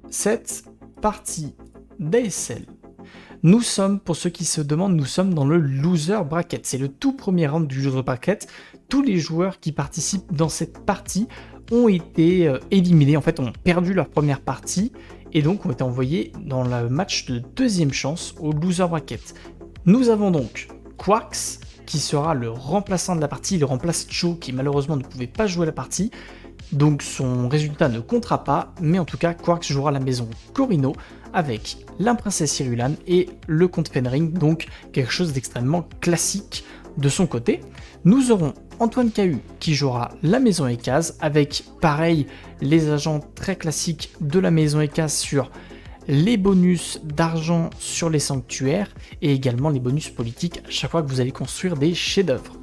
cette partie d'ASL. Nous sommes, pour ceux qui se demandent, nous sommes dans le loser bracket. C'est le tout premier round du loser bracket. Tous les joueurs qui participent dans cette partie ont été éliminés, en fait ont perdu leur première partie et donc ont été envoyés dans le match de deuxième chance au loser bracket. Nous avons donc Quarks qui sera le remplaçant de la partie, il remplace Cho qui malheureusement ne pouvait pas jouer la partie, donc son résultat ne comptera pas, mais en tout cas Quarks jouera à la maison Corino avec la princesse Cirulan et le comte Fenring, donc quelque chose d'extrêmement classique de son côté. Nous aurons Antoine Cahu qui jouera la maison Ekaz avec pareil les agents très classiques de la maison Ekaz sur les bonus d'argent sur les sanctuaires et également les bonus politiques à chaque fois que vous allez construire des chefs-d'œuvre.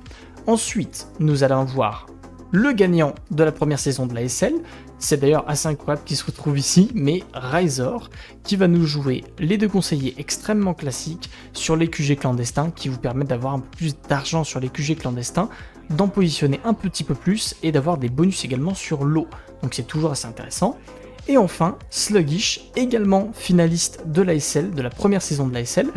Ensuite, nous allons voir le gagnant de la première saison de la SL, c'est d'ailleurs assez incroyable qu'il se retrouve ici, mais Ryzor, qui va nous jouer les deux conseillers extrêmement classiques sur les QG clandestins, qui vous permettent d'avoir un peu plus d'argent sur les QG clandestins, d'en positionner un petit peu plus et d'avoir des bonus également sur l'eau. Donc c'est toujours assez intéressant. Et enfin, Sluggish, également finaliste de l'ASL, de la première saison de l'ASL,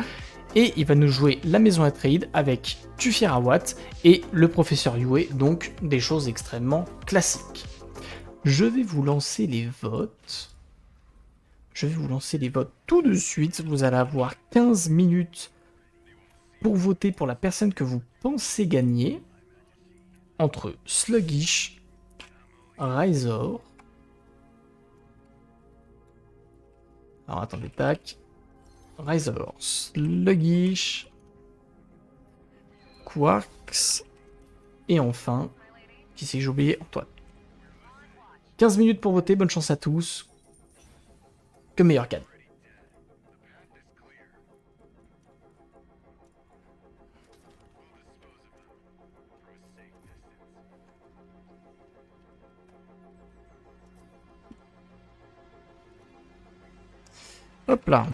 et il va nous jouer la maison Atreide avec Tufirawat et le professeur Yue, donc des choses extrêmement classiques. Je vais vous lancer les votes. Tout de suite. Vous allez avoir 15 minutes pour voter pour la personne que vous pensez gagner entre Sluggish, Ryzor. Alors attendez, tac. Ryzor, Sluggish, Quarks, et enfin, qui c'est que j'ai oublié, Antoine. 15 minutes pour voter, bonne chance à tous. Que meilleur gagne. Hop là.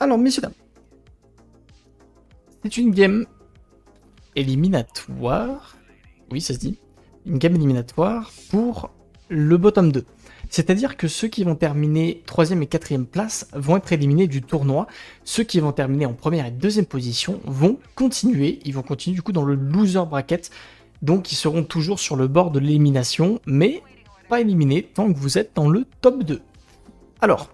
Alors, messieurs, dames, c'est une game éliminatoire. Oui, ça se dit. Une game éliminatoire pour le bottom 2. C'est-à-dire que ceux qui vont terminer 3ème et 4ème place vont être éliminés du tournoi. Ceux qui vont terminer en première et deuxième position vont continuer. Ils vont continuer du coup dans le loser bracket. Donc ils seront toujours sur le bord de l'élimination, mais pas éliminés tant que vous êtes dans le top 2. Alors,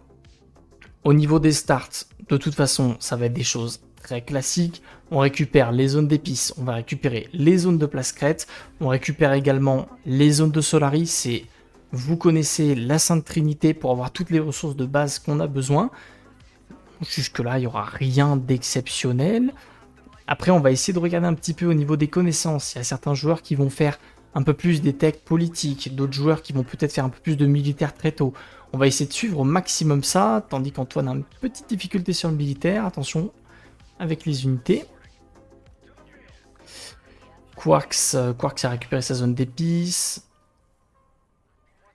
au niveau des starts, de toute façon, ça va être des choses très classiques. On récupère les zones d'épices, on va récupérer les zones de place crête, on récupère également les zones de Solaris, c'est, vous connaissez la Sainte Trinité pour avoir toutes les ressources de base qu'on a besoin. Jusque-là, il n'y aura rien d'exceptionnel. Après, on va essayer de regarder un petit peu au niveau des connaissances. Il y a certains joueurs qui vont faire un peu plus des techs politiques, d'autres joueurs qui vont peut-être faire un peu plus de militaire très tôt. On va essayer de suivre au maximum ça, tandis qu'Antoine a une petite difficulté sur le militaire. Attention avec les unités. Quarks a récupéré sa zone d'épices.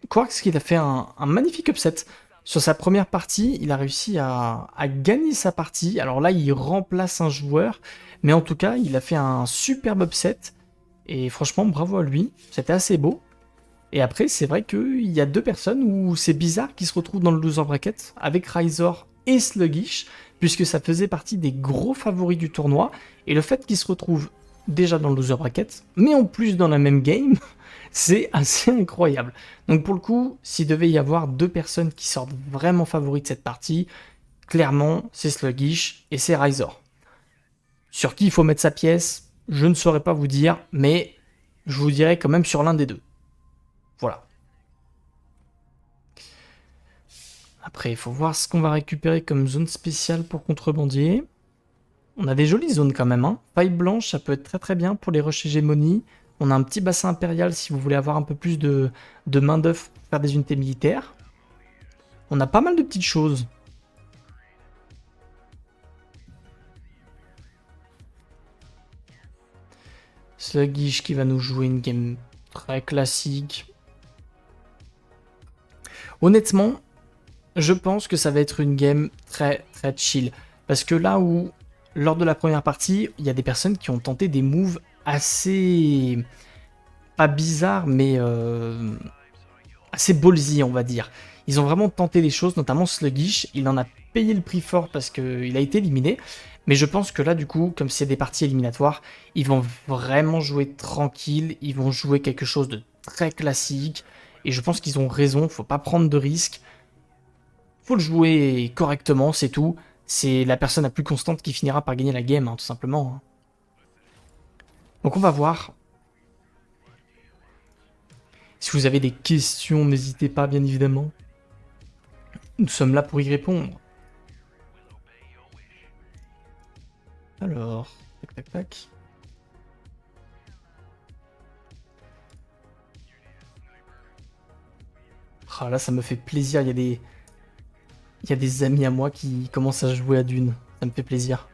Quarks qui a fait un magnifique upset. Sur sa première partie, il a réussi à gagner sa partie. Alors là, il remplace un joueur, mais en tout cas, il a fait un superbe upset. Et franchement, bravo à lui. C'était assez beau. Et après, c'est vrai qu'il y a deux personnes où c'est bizarre qu'ils se retrouvent dans le loser bracket avec Ryzor et Sluggish, puisque ça faisait partie des gros favoris du tournoi. Et le fait qu'ils se retrouvent déjà dans le loser bracket, mais en plus dans la même game, c'est assez incroyable. Donc pour le coup, s'il devait y avoir deux personnes qui sortent vraiment favoris de cette partie, clairement, c'est Sluggish et c'est Ryzor. Sur qui il faut mettre sa pièce, je ne saurais pas vous dire, mais je vous dirais quand même sur l'un des deux. Voilà. Après, il faut voir ce qu'on va récupérer comme zone spéciale pour contrebandier. On a des jolies zones quand même. Paille blanche, ça peut être très très bien pour les rushs hégémonie. On a un petit bassin impérial si vous voulez avoir un peu plus de main d'œuvre pour faire des unités militaires. On a pas mal de petites choses. Sluggish qui va nous jouer une game très classique. Honnêtement, je pense que ça va être une game très très chill. Parce que là où, lors de la première partie, il y a des personnes qui ont tenté des moves assez... pas bizarres, mais assez ballsy, on va dire. Ils ont vraiment tenté des choses, notamment Sluggish. Il en a payé le prix fort parce qu'il a été éliminé. Mais je pense que là, du coup, comme c'est des parties éliminatoires, ils vont vraiment jouer tranquille. Ils vont jouer quelque chose de très classique. Et je pense qu'ils ont raison, faut pas prendre de risques. Faut le jouer correctement, c'est tout. C'est la personne la plus constante qui finira par gagner la game, hein, tout simplement. Hein. Donc on va voir. Si vous avez des questions, n'hésitez pas, bien évidemment. Nous sommes là pour y répondre. Alors, tac tac tac. Ah là, ça me fait plaisir. Il y a des amis à moi qui commencent à jouer à Dune. Ça me fait plaisir.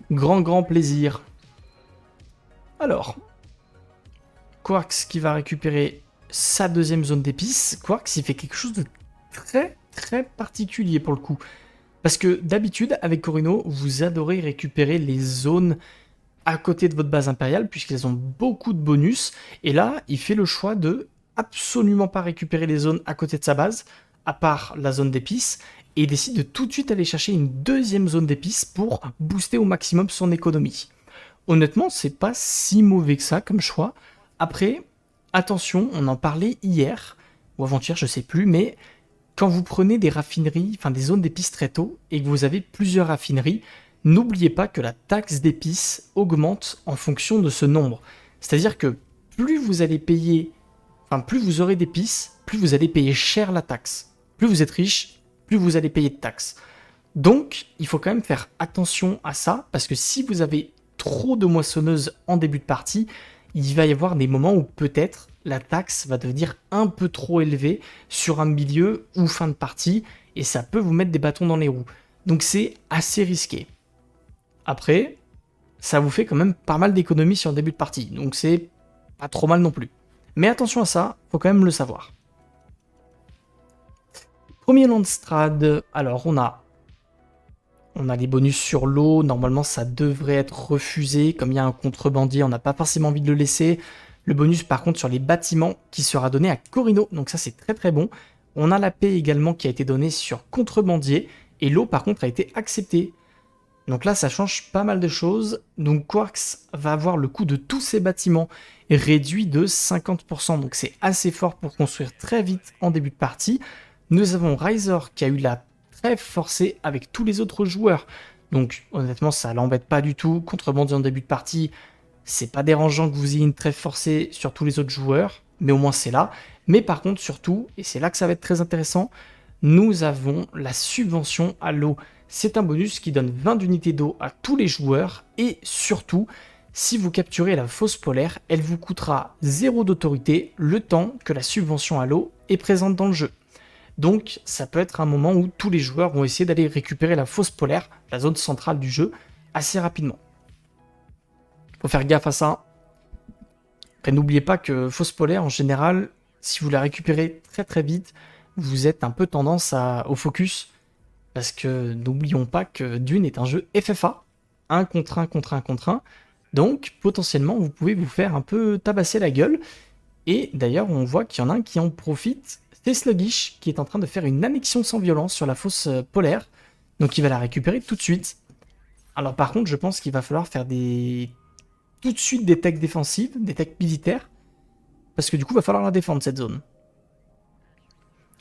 Grand plaisir. Alors, Quarks qui va récupérer sa deuxième zone d'épices. Quarks, il fait quelque chose de très particulier pour le coup. Parce que d'habitude, avec Corino, vous adorez récupérer les zones à côté de votre base impériale, puisqu'elles ont beaucoup de bonus. Et là, il fait le choix de absolument pas récupérer les zones à côté de sa base, à part la zone d'épices, et il décide de tout de suite aller chercher une deuxième zone d'épices pour booster au maximum son économie. Honnêtement, c'est pas si mauvais que ça comme choix. Après, attention, on en parlait hier, ou avant-hier, je sais plus, mais quand vous prenez des raffineries, enfin des zones d'épices très tôt, et que vous avez plusieurs raffineries, n'oubliez pas que la taxe d'épices augmente en fonction de ce nombre. C'est-à-dire que plus vous allez payer, enfin plus vous aurez d'épices, plus vous allez payer cher la taxe. Plus vous êtes riche, plus vous allez payer de taxes. Donc, il faut quand même faire attention à ça, parce que si vous avez trop de moissonneuses en début de partie, il va y avoir des moments où peut-être la taxe va devenir un peu trop élevée sur un milieu ou fin de partie, et ça peut vous mettre des bâtons dans les roues. Donc c'est assez risqué. Après, ça vous fait quand même pas mal d'économies sur le début de partie, donc c'est pas trop mal non plus. Mais attention à ça, faut quand même le savoir. Premier Landstrad, alors on a les bonus sur l'eau, normalement ça devrait être refusé, comme il y a un contrebandier, on n'a pas forcément envie de le laisser. Le bonus par contre sur les bâtiments qui sera donné à Corino, donc ça c'est très bon. On a la paix également qui a été donnée sur contrebandier, et l'eau par contre a été acceptée. Donc là ça change pas mal de choses, donc Quarks va avoir le coût de tous ces bâtiments réduit de 50%, donc c'est assez fort pour construire très vite en début de partie. Nous avons Riser qui a eu la trêve forcée avec tous les autres joueurs. Donc honnêtement ça l'embête pas du tout. Contrebandier en début de partie, c'est pas dérangeant que vous ayez une trêve forcée sur tous les autres joueurs, mais au moins c'est là. Mais par contre surtout, et c'est là que ça va être très intéressant, nous avons la subvention à l'eau. C'est un bonus qui donne 20 unités d'eau à tous les joueurs, et surtout, si vous capturez la fausse polaire, elle vous coûtera 0 d'autorité le temps que la subvention à l'eau est présente dans le jeu. Donc ça peut être un moment où tous les joueurs vont essayer d'aller récupérer la fausse polaire, la zone centrale du jeu, assez rapidement. Faut faire gaffe à ça. Après n'oubliez pas que fausse polaire en général, si vous la récupérez très vite, vous êtes un peu tendance au focus. Parce que n'oublions pas que Dune est un jeu FFA, 1 contre 1 contre 1 contre 1. Donc potentiellement vous pouvez vous faire un peu tabasser la gueule. Et d'ailleurs on voit qu'il y en a un qui en profite. C'est Sluggish qui est en train de faire une annexion sans violence sur la fosse polaire. Donc il va la récupérer tout de suite. Alors par contre je pense qu'il va falloir faire tout de suite des techs défensives, des techs militaires. Parce que du coup il va falloir la défendre cette zone.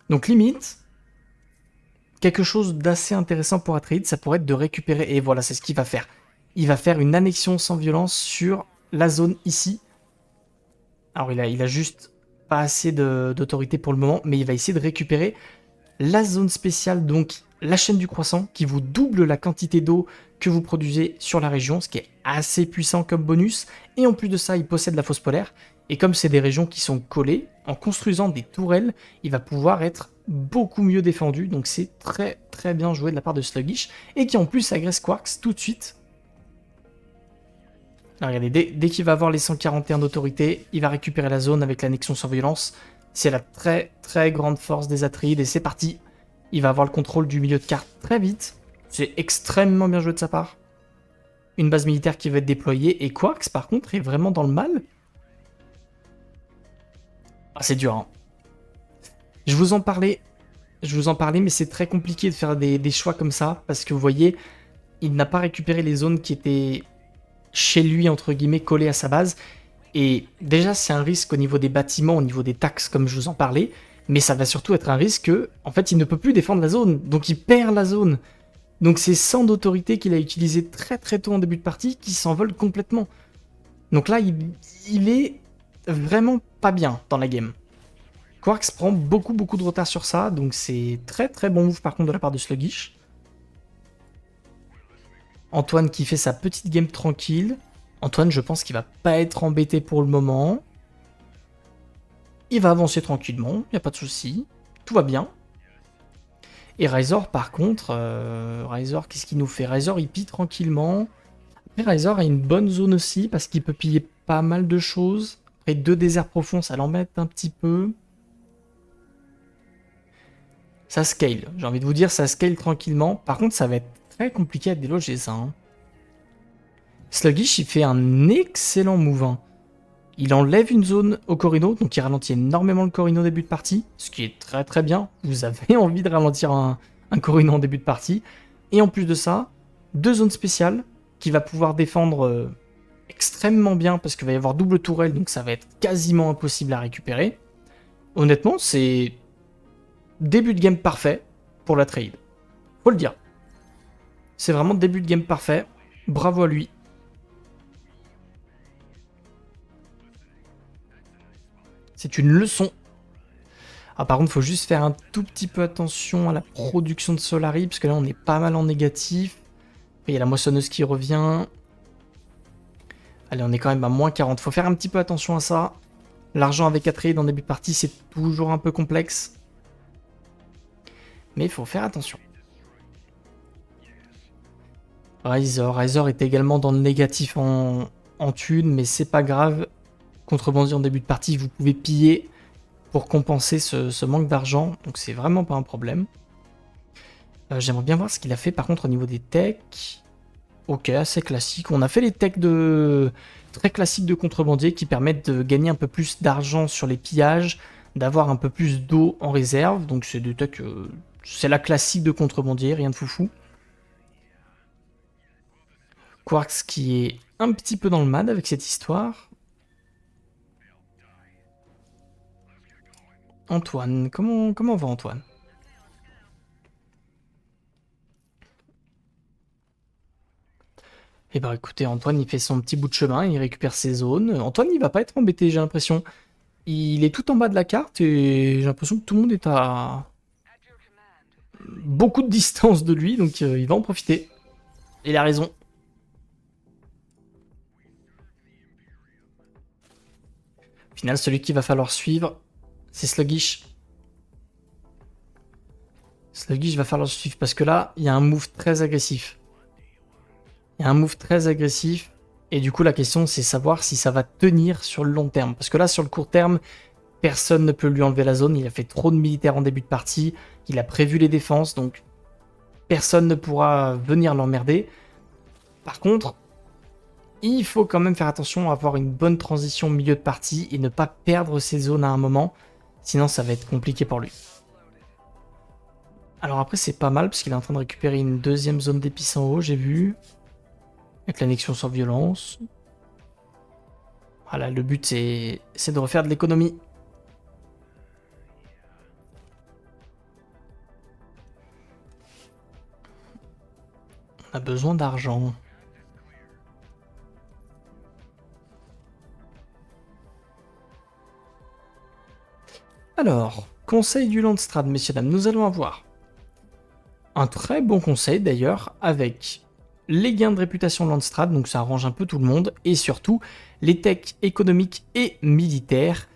Donc limite, quelque chose d'assez intéressant pour Atreides, ça pourrait être de récupérer, et voilà c'est ce qu'il va faire. Il va faire une annexion sans violence sur la zone ici. Alors il a juste pas assez d'autorité pour le moment, mais il va essayer de récupérer la zone spéciale, donc la chaîne du croissant, qui vous double la quantité d'eau que vous produisez sur la région, ce qui est assez puissant comme bonus. Et en plus de ça, il possède la fosse polaire. Et comme c'est des régions qui sont collées, en construisant des tourelles, il va pouvoir être beaucoup mieux défendu. Donc c'est très bien joué de la part de Sluggish, et qui en plus agresse Quarks tout de suite. Là, regardez, dès qu'il va avoir les 141 d'autorité, il va récupérer la zone avec l'annexion sans violence. C'est la très très grande force des Atreides et c'est parti. Il va avoir le contrôle du milieu de carte très vite. C'est extrêmement bien joué de sa part. Une base militaire qui va être déployée et Quarks par contre est vraiment dans le mal. Ah, c'est dur, hein. Je vous en parlais, mais c'est très compliqué de faire des choix comme ça parce que vous voyez, il n'a pas récupéré les zones qui étaient chez lui, entre guillemets, collées à sa base. Et déjà, c'est un risque au niveau des bâtiments, au niveau des taxes, comme je vous en parlais. Mais ça va surtout être un risque que, en fait, il ne peut plus défendre la zone. Donc, il perd la zone. Donc, c'est 100 d'autorité qu'il a utilisé très très tôt en début de partie qui s'envole complètement. Donc là, il est vraiment pas bien dans la game. Quarks prend beaucoup de retard sur ça. Donc, c'est très très bon move par contre de la part de Sluggish. Antoine qui fait sa petite game tranquille. Antoine, je pense qu'il va pas être embêté pour le moment. Il va avancer tranquillement, il n'y a pas de souci. Tout va bien. Et Razor, par contre, Razor, qu'est-ce qu'il nous fait? Razor, il pille tranquillement. Après, Razor a une bonne zone aussi, parce qu'il peut piller pas mal de choses. Après, 2 déserts profonds, ça l'embête un petit peu. Ça scale, j'ai envie de vous dire, ça scale tranquillement. Par contre, ça va être très compliqué à déloger ça. Hein. Sluggish, il fait un excellent move. Hein. Il enlève une zone au Corino, donc il ralentit énormément le Corino au début de partie, ce qui est très très bien. Vous avez envie de ralentir un Corino en début de partie. Et en plus de ça, 2 zones spéciales qui va pouvoir défendre extrêmement bien parce qu'il va y avoir double tourelle, donc ça va être quasiment impossible à récupérer. Honnêtement, c'est début de game parfait pour la trade. Faut le dire. C'est vraiment début de game parfait. Bravo à lui. C'est une leçon. Ah, par contre, il faut juste faire un tout petit peu attention à la production de Solari, parce que là, on est pas mal en négatif. Après, il y a la moissonneuse qui revient. Allez, on est quand même à moins 40. Faut faire un petit peu attention à ça. L'argent avec Atreides en début de partie, c'est toujours un peu complexe. Mais il faut faire attention. Razor est également dans le négatif en thune, mais c'est pas grave. Contrebandier en début de partie, vous pouvez piller pour compenser ce manque d'argent, donc c'est vraiment pas un problème. J'aimerais bien voir ce qu'il a fait par contre au niveau des techs. Ok, assez classique. On a fait les techs très classiques de contrebandier qui permettent de gagner un peu plus d'argent sur les pillages, d'avoir un peu plus d'eau en réserve, donc c'est des techs, c'est la classique de contrebandier, rien de foufou. Quarks qui est un petit peu dans le mad avec cette histoire. Antoine, comment va Antoine? Eh ben écoutez, Antoine il fait son petit bout de chemin, il récupère ses zones. Antoine il va pas être embêté, j'ai l'impression. Il est tout en bas de la carte et j'ai l'impression que tout le monde est à beaucoup de distance de lui, donc il va en profiter. Il a raison. Au final, celui qu'il va falloir suivre, c'est Sluggish. Sluggish va falloir suivre parce que là, il y a un move très agressif. Et du coup, la question, c'est savoir si ça va tenir sur le long terme. Parce que là, sur le court terme, personne ne peut lui enlever la zone. Il a fait trop de militaires en début de partie. Il a prévu les défenses, donc personne ne pourra venir l'emmerder. Par contre, il faut quand même faire attention à avoir une bonne transition au milieu de partie et ne pas perdre ses zones à un moment. Sinon, ça va être compliqué pour lui. Alors après, c'est pas mal parce qu'il est en train de récupérer une deuxième zone d'épices en haut, j'ai vu. Avec l'annexion sans violence. Voilà, le but c'est de refaire de l'économie. On a besoin d'argent. Alors, conseil du Landstrad, messieurs, dames, nous allons avoir un très bon conseil d'ailleurs, avec les gains de réputation Landstrad, donc ça arrange un peu tout le monde, et surtout les techs économiques et militaires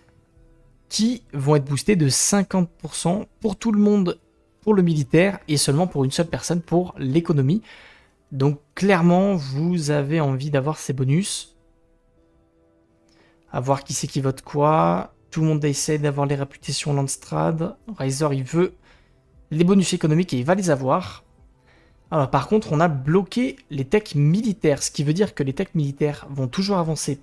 qui vont être boostés de 50% pour tout le monde pour le militaire et seulement pour une seule personne pour l'économie. Donc clairement, vous avez envie d'avoir ces bonus. À voir qui c'est qui vote quoi. Tout le monde essaie d'avoir les réputations Landstrad. Riser, il veut les bonus économiques et il va les avoir. Alors par contre, on a bloqué les techs militaires, ce qui veut dire que les techs militaires vont toujours avancer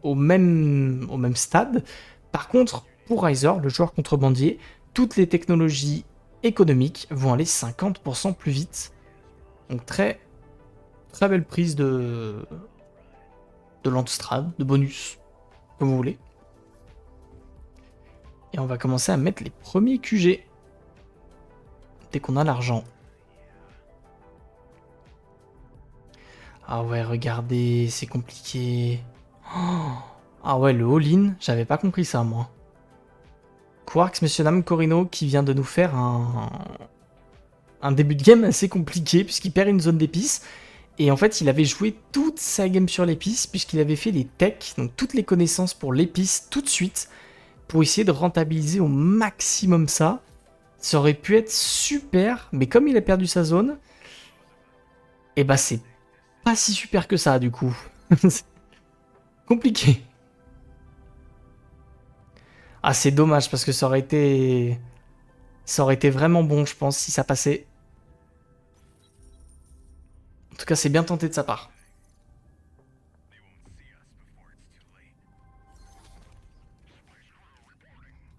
au même stade. Par contre, pour Riser, le joueur contrebandier, toutes les technologies économiques vont aller 50% plus vite. Donc très belle prise de Landstrad, de bonus, comme vous voulez. Et on va commencer à mettre les premiers QG dès qu'on a l'argent. Ah ouais, regardez, c'est compliqué. Oh, ah ouais, le all-in, j'avais pas compris ça, moi. Quarks, messieurs, dames, Corino qui vient de nous faire un début de game assez compliqué puisqu'il perd une zone d'épices. Et en fait, il avait joué toute sa game sur l'épice puisqu'il avait fait les techs, donc toutes les connaissances pour l'épice tout de suite pour essayer de rentabiliser au maximum ça. Ça aurait pu être super, mais comme il a perdu sa zone, et bah c'est pas si super que ça du coup. C'est compliqué. Ah, c'est dommage parce que ça aurait été vraiment bon, je pense, si ça passait. En tout cas, c'est bien tenté de sa part.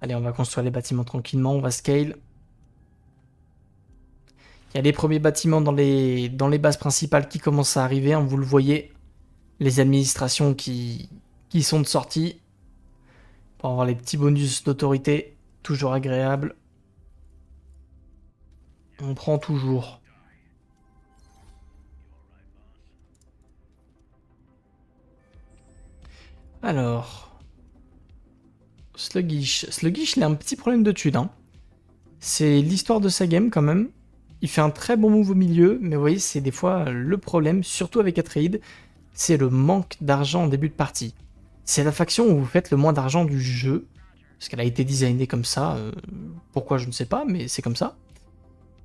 Allez, on va construire les bâtiments tranquillement, on va scale. Il y a les premiers bâtiments dans les bases principales qui commencent à arriver, hein, vous le voyez. Les administrations qui sont de sortie. Pour avoir les petits bonus d'autorité, toujours agréable. On prend toujours. Alors... Sluggish. Sluggish, il a un petit problème de thunes. Hein. C'est l'histoire de sa game quand même. Il fait un très bon move au milieu, mais vous voyez, c'est des fois le problème, surtout avec Atreid, c'est le manque d'argent en début de partie. C'est la faction où vous faites le moins d'argent du jeu, parce qu'elle a été designée comme ça. Pourquoi, je ne sais pas, mais c'est comme ça.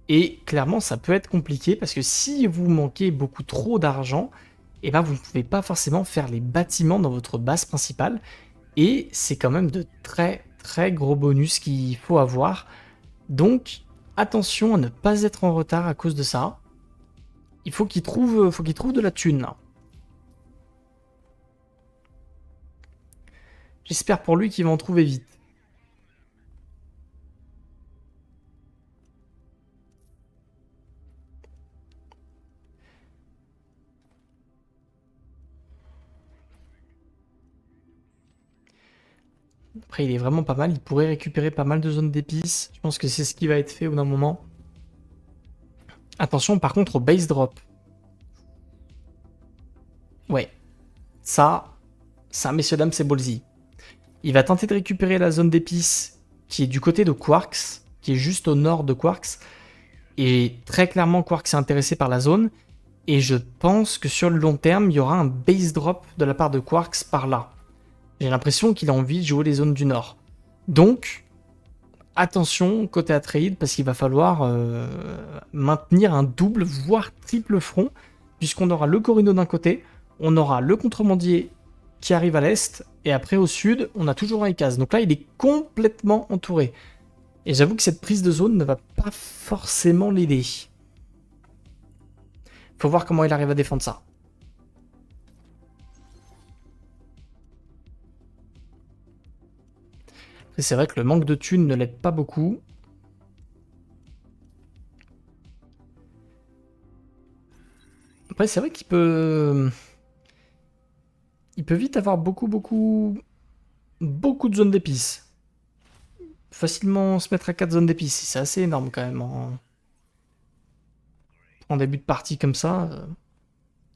Et clairement, ça peut être compliqué, parce que si vous manquez beaucoup trop d'argent, eh ben, vous ne pouvez pas forcément faire les bâtiments dans votre base principale, et c'est quand même de très gros bonus qu'il faut avoir. Donc, attention à ne pas être en retard à cause de ça. Il faut qu'il trouve de la thune. Là. J'espère pour lui qu'il va en trouver vite. Après, il est vraiment pas mal. Il pourrait récupérer pas mal de zones d'épices. Je pense que c'est ce qui va être fait au bout d'un moment. Attention, par contre, au base drop. Ouais. Ça, messieurs, dames, c'est ballsy. Il va tenter de récupérer la zone d'épices qui est du côté de Quarks, qui est juste au nord de Quarks. Et très clairement, Quarks est intéressé par la zone. Et je pense que sur le long terme, il y aura un base drop de la part de Quarks par là. J'ai l'impression qu'il a envie de jouer les zones du nord. Donc, attention côté Atreid, parce qu'il va falloir maintenir un double, voire triple front, puisqu'on aura le Corino d'un côté, on aura le contrebandier qui arrive à l'est, et après au sud, on a toujours un Ekaz. Donc là, il est complètement entouré. Et j'avoue que cette prise de zone ne va pas forcément l'aider. Faut voir comment il arrive à défendre ça. Après, c'est vrai que le manque de thunes ne l'aide pas beaucoup. Après, c'est vrai qu'il peut... Il peut vite avoir beaucoup de zones d'épices. Facilement se mettre à 4 zones d'épices. C'est assez énorme quand même. En début de partie comme ça,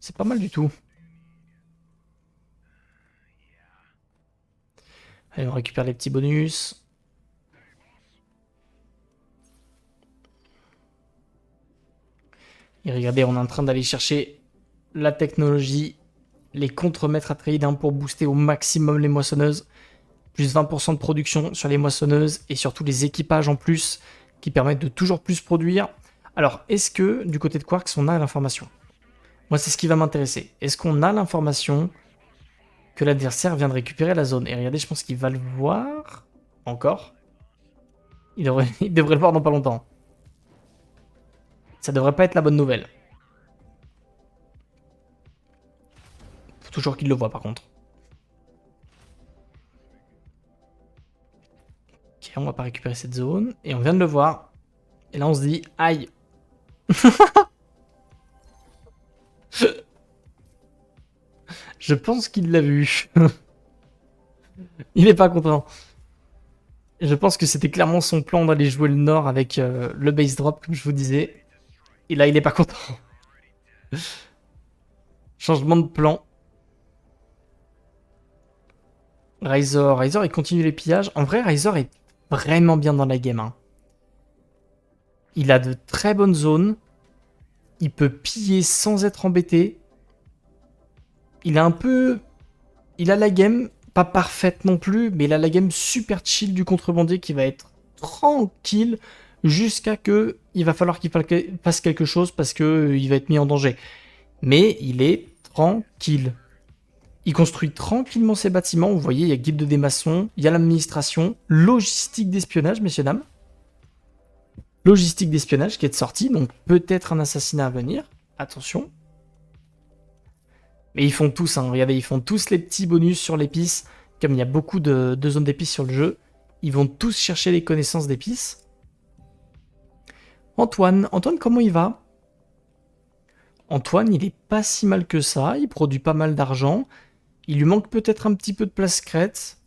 c'est pas mal du tout. Allez, on récupère les petits bonus. Et regardez, on est en train d'aller chercher la technologie, les contre-mètres Atreid pour booster au maximum les moissonneuses. Plus 20% de production sur les moissonneuses et surtout les équipages en plus qui permettent de toujours plus produire. Alors, est-ce que du côté de Quarks, on a l'information? Moi, c'est ce qui va m'intéresser. Est-ce qu'on a l'information que l'adversaire vient de récupérer la zone. Et regardez, je pense qu'il va le voir. Encore. Il devrait le voir dans pas longtemps. Ça devrait pas être la bonne nouvelle. Faut toujours qu'il le voit par contre. Ok, on va pas récupérer cette zone. Et on vient de le voir. Et là on se dit, aïe. Je pense qu'il l'a vu. Il est pas content. Je pense que c'était clairement son plan d'aller jouer le nord avec le base drop, comme je vous disais. Et là, il est pas content. Changement de plan. Razor, il continue les pillages. En vrai, Razor est vraiment bien dans la game. Hein. Il a de très bonnes zones. Il peut piller sans être embêté. Il a un peu... Il a la game, pas parfaite non plus, mais il a la game super chill du contrebandier qui va être tranquille jusqu'à que il va falloir qu'il fasse quelque chose parce que il va être mis en danger. Mais il est tranquille. Il construit tranquillement ses bâtiments. Vous voyez, il y a guilde des maçons, il y a l'administration, logistique d'espionnage, messieurs, dames. Logistique d'espionnage qui est sortie, donc peut-être un assassinat à venir. Attention. Mais ils font tous, hein, regardez, ils font tous les petits bonus sur l'épice. Comme il y a beaucoup de zones d'épices sur le jeu, ils vont tous chercher les connaissances d'épices. Antoine, comment il va? Antoine, il est pas si mal que ça, il produit pas mal d'argent. Il lui manque peut-être un petit peu de place secrète.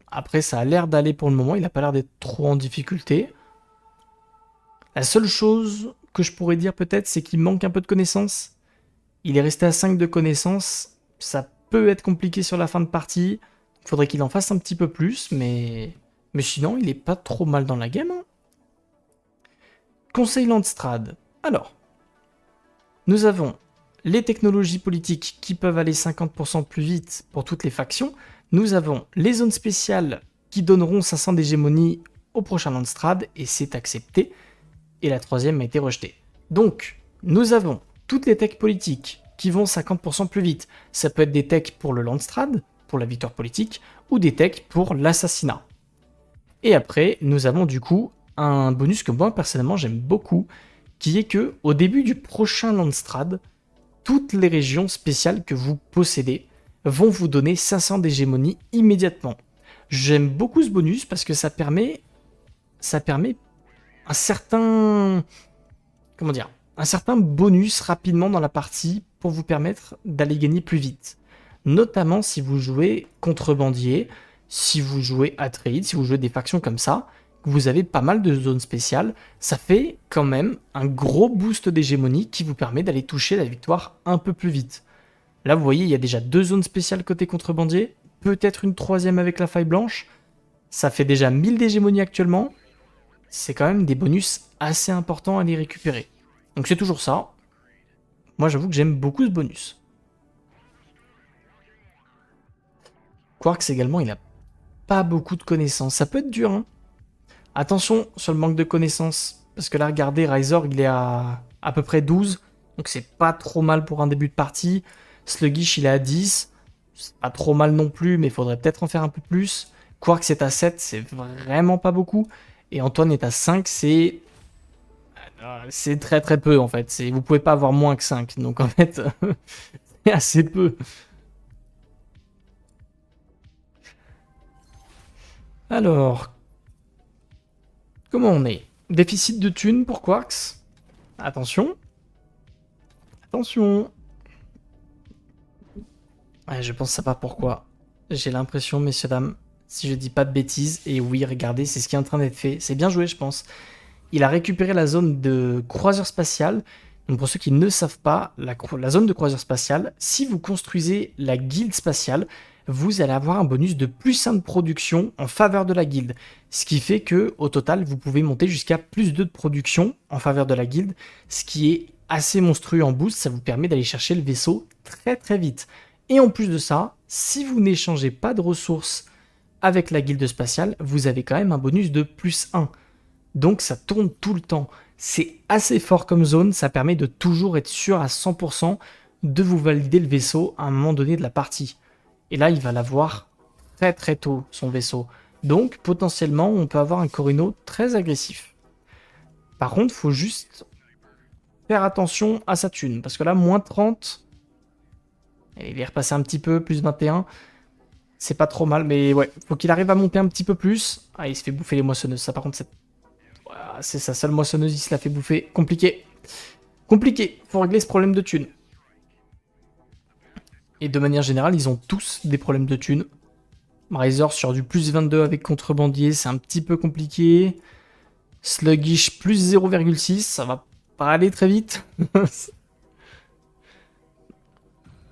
Après, ça a l'air d'aller pour le moment, il a pas l'air d'être trop en difficulté. La seule chose que je pourrais dire peut-être, c'est qu'il manque un peu de connaissances. Il est resté à 5 de connaissances. Ça peut être compliqué sur la fin de partie. Il faudrait qu'il en fasse un petit peu plus, mais sinon, il est pas trop mal dans la game. Hein. Conseil Landstrad. Alors, nous avons les technologies politiques qui peuvent aller 50% plus vite pour toutes les factions. Nous avons les zones spéciales qui donneront 500 d'hégémonie au prochain Landstrad, et c'est accepté. Et la troisième a été rejetée. Donc, nous avons toutes les techs politiques qui vont 50% plus vite. Ça peut être des techs pour le Landstrad, pour la victoire politique, ou des techs pour l'assassinat. Et après, nous avons du coup un bonus que moi personnellement j'aime beaucoup, qui est que au début du prochain Landstrad, toutes les régions spéciales que vous possédez vont vous donner 500 d'hégémonie immédiatement. J'aime beaucoup ce bonus parce que ça permet un certain... Comment dire ? Un certain bonus rapidement dans la partie pour vous permettre d'aller gagner plus vite. Notamment si vous jouez contrebandier, si vous jouez Atreides, si vous jouez des factions comme ça, vous avez pas mal de zones spéciales, ça fait quand même un gros boost d'hégémonie qui vous permet d'aller toucher la victoire un peu plus vite. Là, vous voyez, il y a déjà 2 zones spéciales côté contrebandier, peut-être une troisième avec la faille blanche. Ça fait déjà 1000 d'hégémonie actuellement. C'est quand même des bonus assez importants à les récupérer. Donc c'est toujours ça. Moi, j'avoue que j'aime beaucoup ce bonus. Quarks également, il a pas beaucoup de connaissances. Ça peut être dur, hein. Attention sur le manque de connaissances. Parce que là, regardez, Razor, il est à peu près 12. Donc c'est pas trop mal pour un début de partie. Sluggish, il est à 10. C'est pas trop mal non plus, mais il faudrait peut-être en faire un peu plus. Quarks est à 7, c'est vraiment pas beaucoup. Et Antoine est à 5, c'est très très peu en fait. Vous pouvez pas avoir moins que 5. Donc en fait, c'est assez peu. Alors, comment on est? Déficit de thunes pour Quarks. Attention. Attention. Ouais, je pense savoir pourquoi. J'ai l'impression, messieurs, dames, si je dis pas de bêtises, et oui, regardez, c'est ce qui est en train d'être fait. C'est bien joué, je pense. Il a récupéré la zone de croiseur spatiale. Donc pour ceux qui ne savent pas, la zone de croiseur spatiale, si vous construisez la guilde spatiale, vous allez avoir un bonus de plus 1 de production en faveur de la guilde. Ce qui fait que au total, vous pouvez monter jusqu'à plus 2 de production en faveur de la guilde, ce qui est assez monstrueux en boost. Ça vous permet d'aller chercher le vaisseau très très vite. Et en plus de ça, si vous n'échangez pas de ressources avec la guilde spatiale, vous avez quand même un bonus de plus 1. Donc ça tourne tout le temps. C'est assez fort comme zone, ça permet de toujours être sûr à 100% de vous valider le vaisseau à un moment donné de la partie. Et là, il va l'avoir très très tôt, son vaisseau. Donc, potentiellement, on peut avoir un Corino très agressif. Par contre, faut juste faire attention à sa thune. Parce que là, moins 30... Et il est repassé un petit peu, plus 21. C'est pas trop mal, mais ouais, faut qu'il arrive à monter un petit peu plus. Ah, il se fait bouffer les moissonneuses. Ça, par contre, c'est sa seule moissonneuse, il se la fait bouffer. Compliqué. Compliqué. Faut régler ce problème de thune. Et de manière générale, ils ont tous des problèmes de thune. Razor sur du plus 22 avec contrebandier, c'est un petit peu compliqué. Sluggish plus 0,6, ça va pas aller très vite.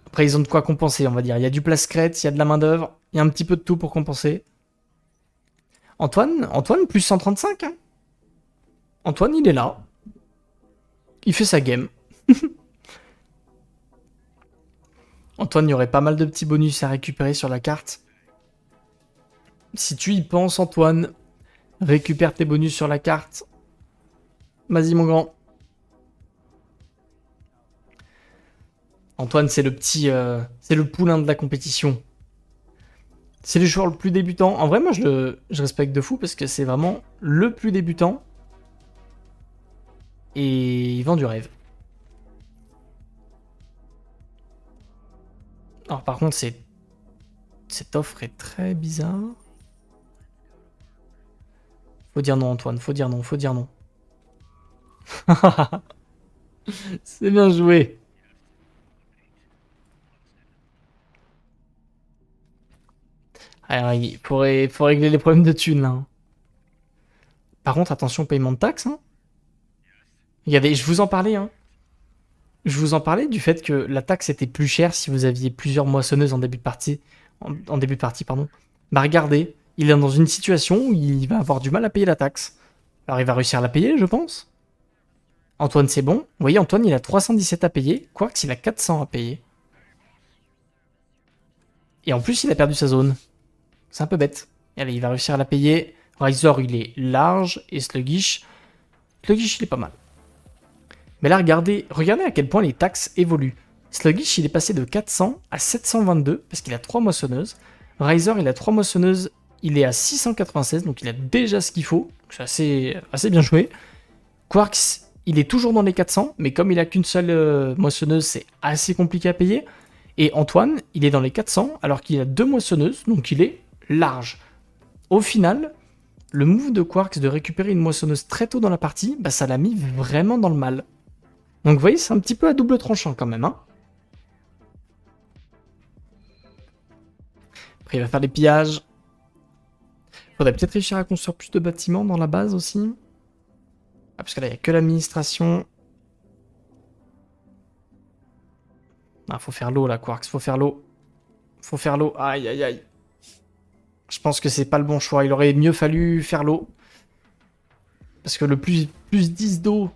Après, ils ont de quoi compenser, on va dire. Il y a du place-crête, il y a de la main-d'œuvre, il y a un petit peu de tout pour compenser. Antoine, plus 135. Hein. Antoine, il est là. Il fait sa game. Antoine, il y aurait pas mal de petits bonus à récupérer sur la carte. Si tu y penses, Antoine, récupère tes bonus sur la carte. Vas-y, mon grand. Antoine, c'est le petit... c'est le poulain de la compétition. C'est le joueur le plus débutant. En vrai, moi, je respecte de fou parce que c'est vraiment le plus débutant. Et il vend du rêve. Alors, par contre, cette offre est très bizarre. Faut dire non, Antoine. Faut dire non, faut dire non. C'est bien joué. Alors, il faut régler les problèmes de thunes, là. Hein. Par contre, attention au paiement de taxes. Hein. Regardez, je vous en parlais. Hein. Je vous en parlais du fait que la taxe était plus chère si vous aviez plusieurs moissonneuses en début de partie. En début de partie, pardon. Bah regardez, il est dans une situation où il va avoir du mal à payer la taxe. Alors il va réussir à la payer, je pense. Antoine, c'est bon. Vous voyez, Antoine, il a 317 à payer. Quarks, il a 400 à payer. Et en plus, il a perdu sa zone. C'est un peu bête. Et allez, il va réussir à la payer. Razor, il est large. Et Sluggish, il est pas mal. Mais là, regardez à quel point les taxes évoluent. Sluggish, il est passé de 400 à 722 parce qu'il a 3 moissonneuses. Razor, il a 3 moissonneuses. Il est à 696, donc il a déjà ce qu'il faut. C'est assez bien joué. Quarks, il est toujours dans les 400, mais comme il a qu'une seule moissonneuse, c'est assez compliqué à payer. Et Antoine, il est dans les 400, alors qu'il a 2 moissonneuses, donc il est large. Au final, le move de Quarks de récupérer une moissonneuse très tôt dans la partie, bah ça l'a mis vraiment dans le mal. Donc vous voyez, c'est un petit peu à double tranchant quand même. Hein. Après, il va faire des pillages. Faudrait peut-être réussir à construire plus de bâtiments dans la base aussi. Ah, parce que là, il n'y a que l'administration. Ah, faut faire l'eau là, Quarks, faut faire l'eau. Faut faire l'eau. Aïe, aïe, aïe. Je pense que c'est pas le bon choix. Il aurait mieux fallu faire l'eau. Parce que le plus 10 d'eau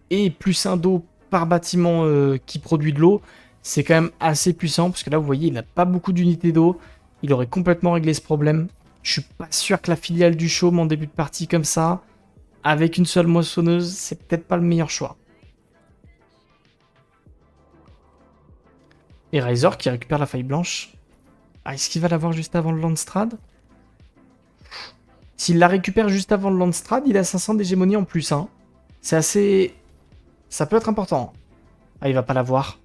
et plus 1 d'eau par bâtiment qui produit de l'eau, c'est quand même assez puissant. Parce que là, vous voyez, il n'a pas beaucoup d'unités d'eau. Il aurait complètement réglé ce problème. Je suis pas sûr que la filiale du Chaume en début de partie comme ça, avec une seule moissonneuse, c'est peut-être pas le meilleur choix. Et Razor qui récupère la faille blanche. Ah, est-ce qu'il va l'avoir juste avant le Landstrad? S'il la récupère juste avant le Landstrad, il a 500 d'hégémonie en plus. Hein. C'est assez... Ça peut être important. Ah, il va pas l'avoir.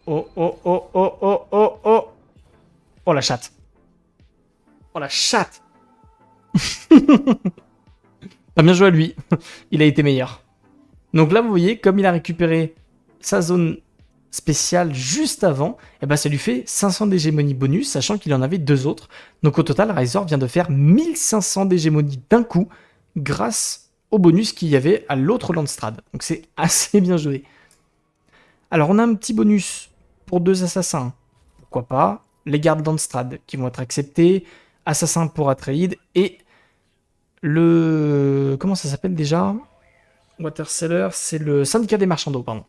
Oh, oh, oh, oh, oh, oh, oh. Oh, la chatte. Oh, la chatte. T'as bien joué à lui. Il a été meilleur. Donc là, vous voyez, comme il a récupéré sa zone spéciale juste avant, et ben ça lui fait 500 d'hégémonie bonus, sachant qu'il en avait 2 autres. Donc au total, Razor vient de faire 1500 d'hégémonie d'un coup, grâce au bonus qu'il y avait à l'autre Landstrad. Donc c'est assez bien joué. Alors on a un petit bonus pour 2 assassins. Pourquoi pas. Les gardes Landstrad qui vont être acceptés. Assassin pour Atreide. Et le... Comment ça s'appelle déjà? Waterseller, c'est le syndicat des marchands d'eau, pardon.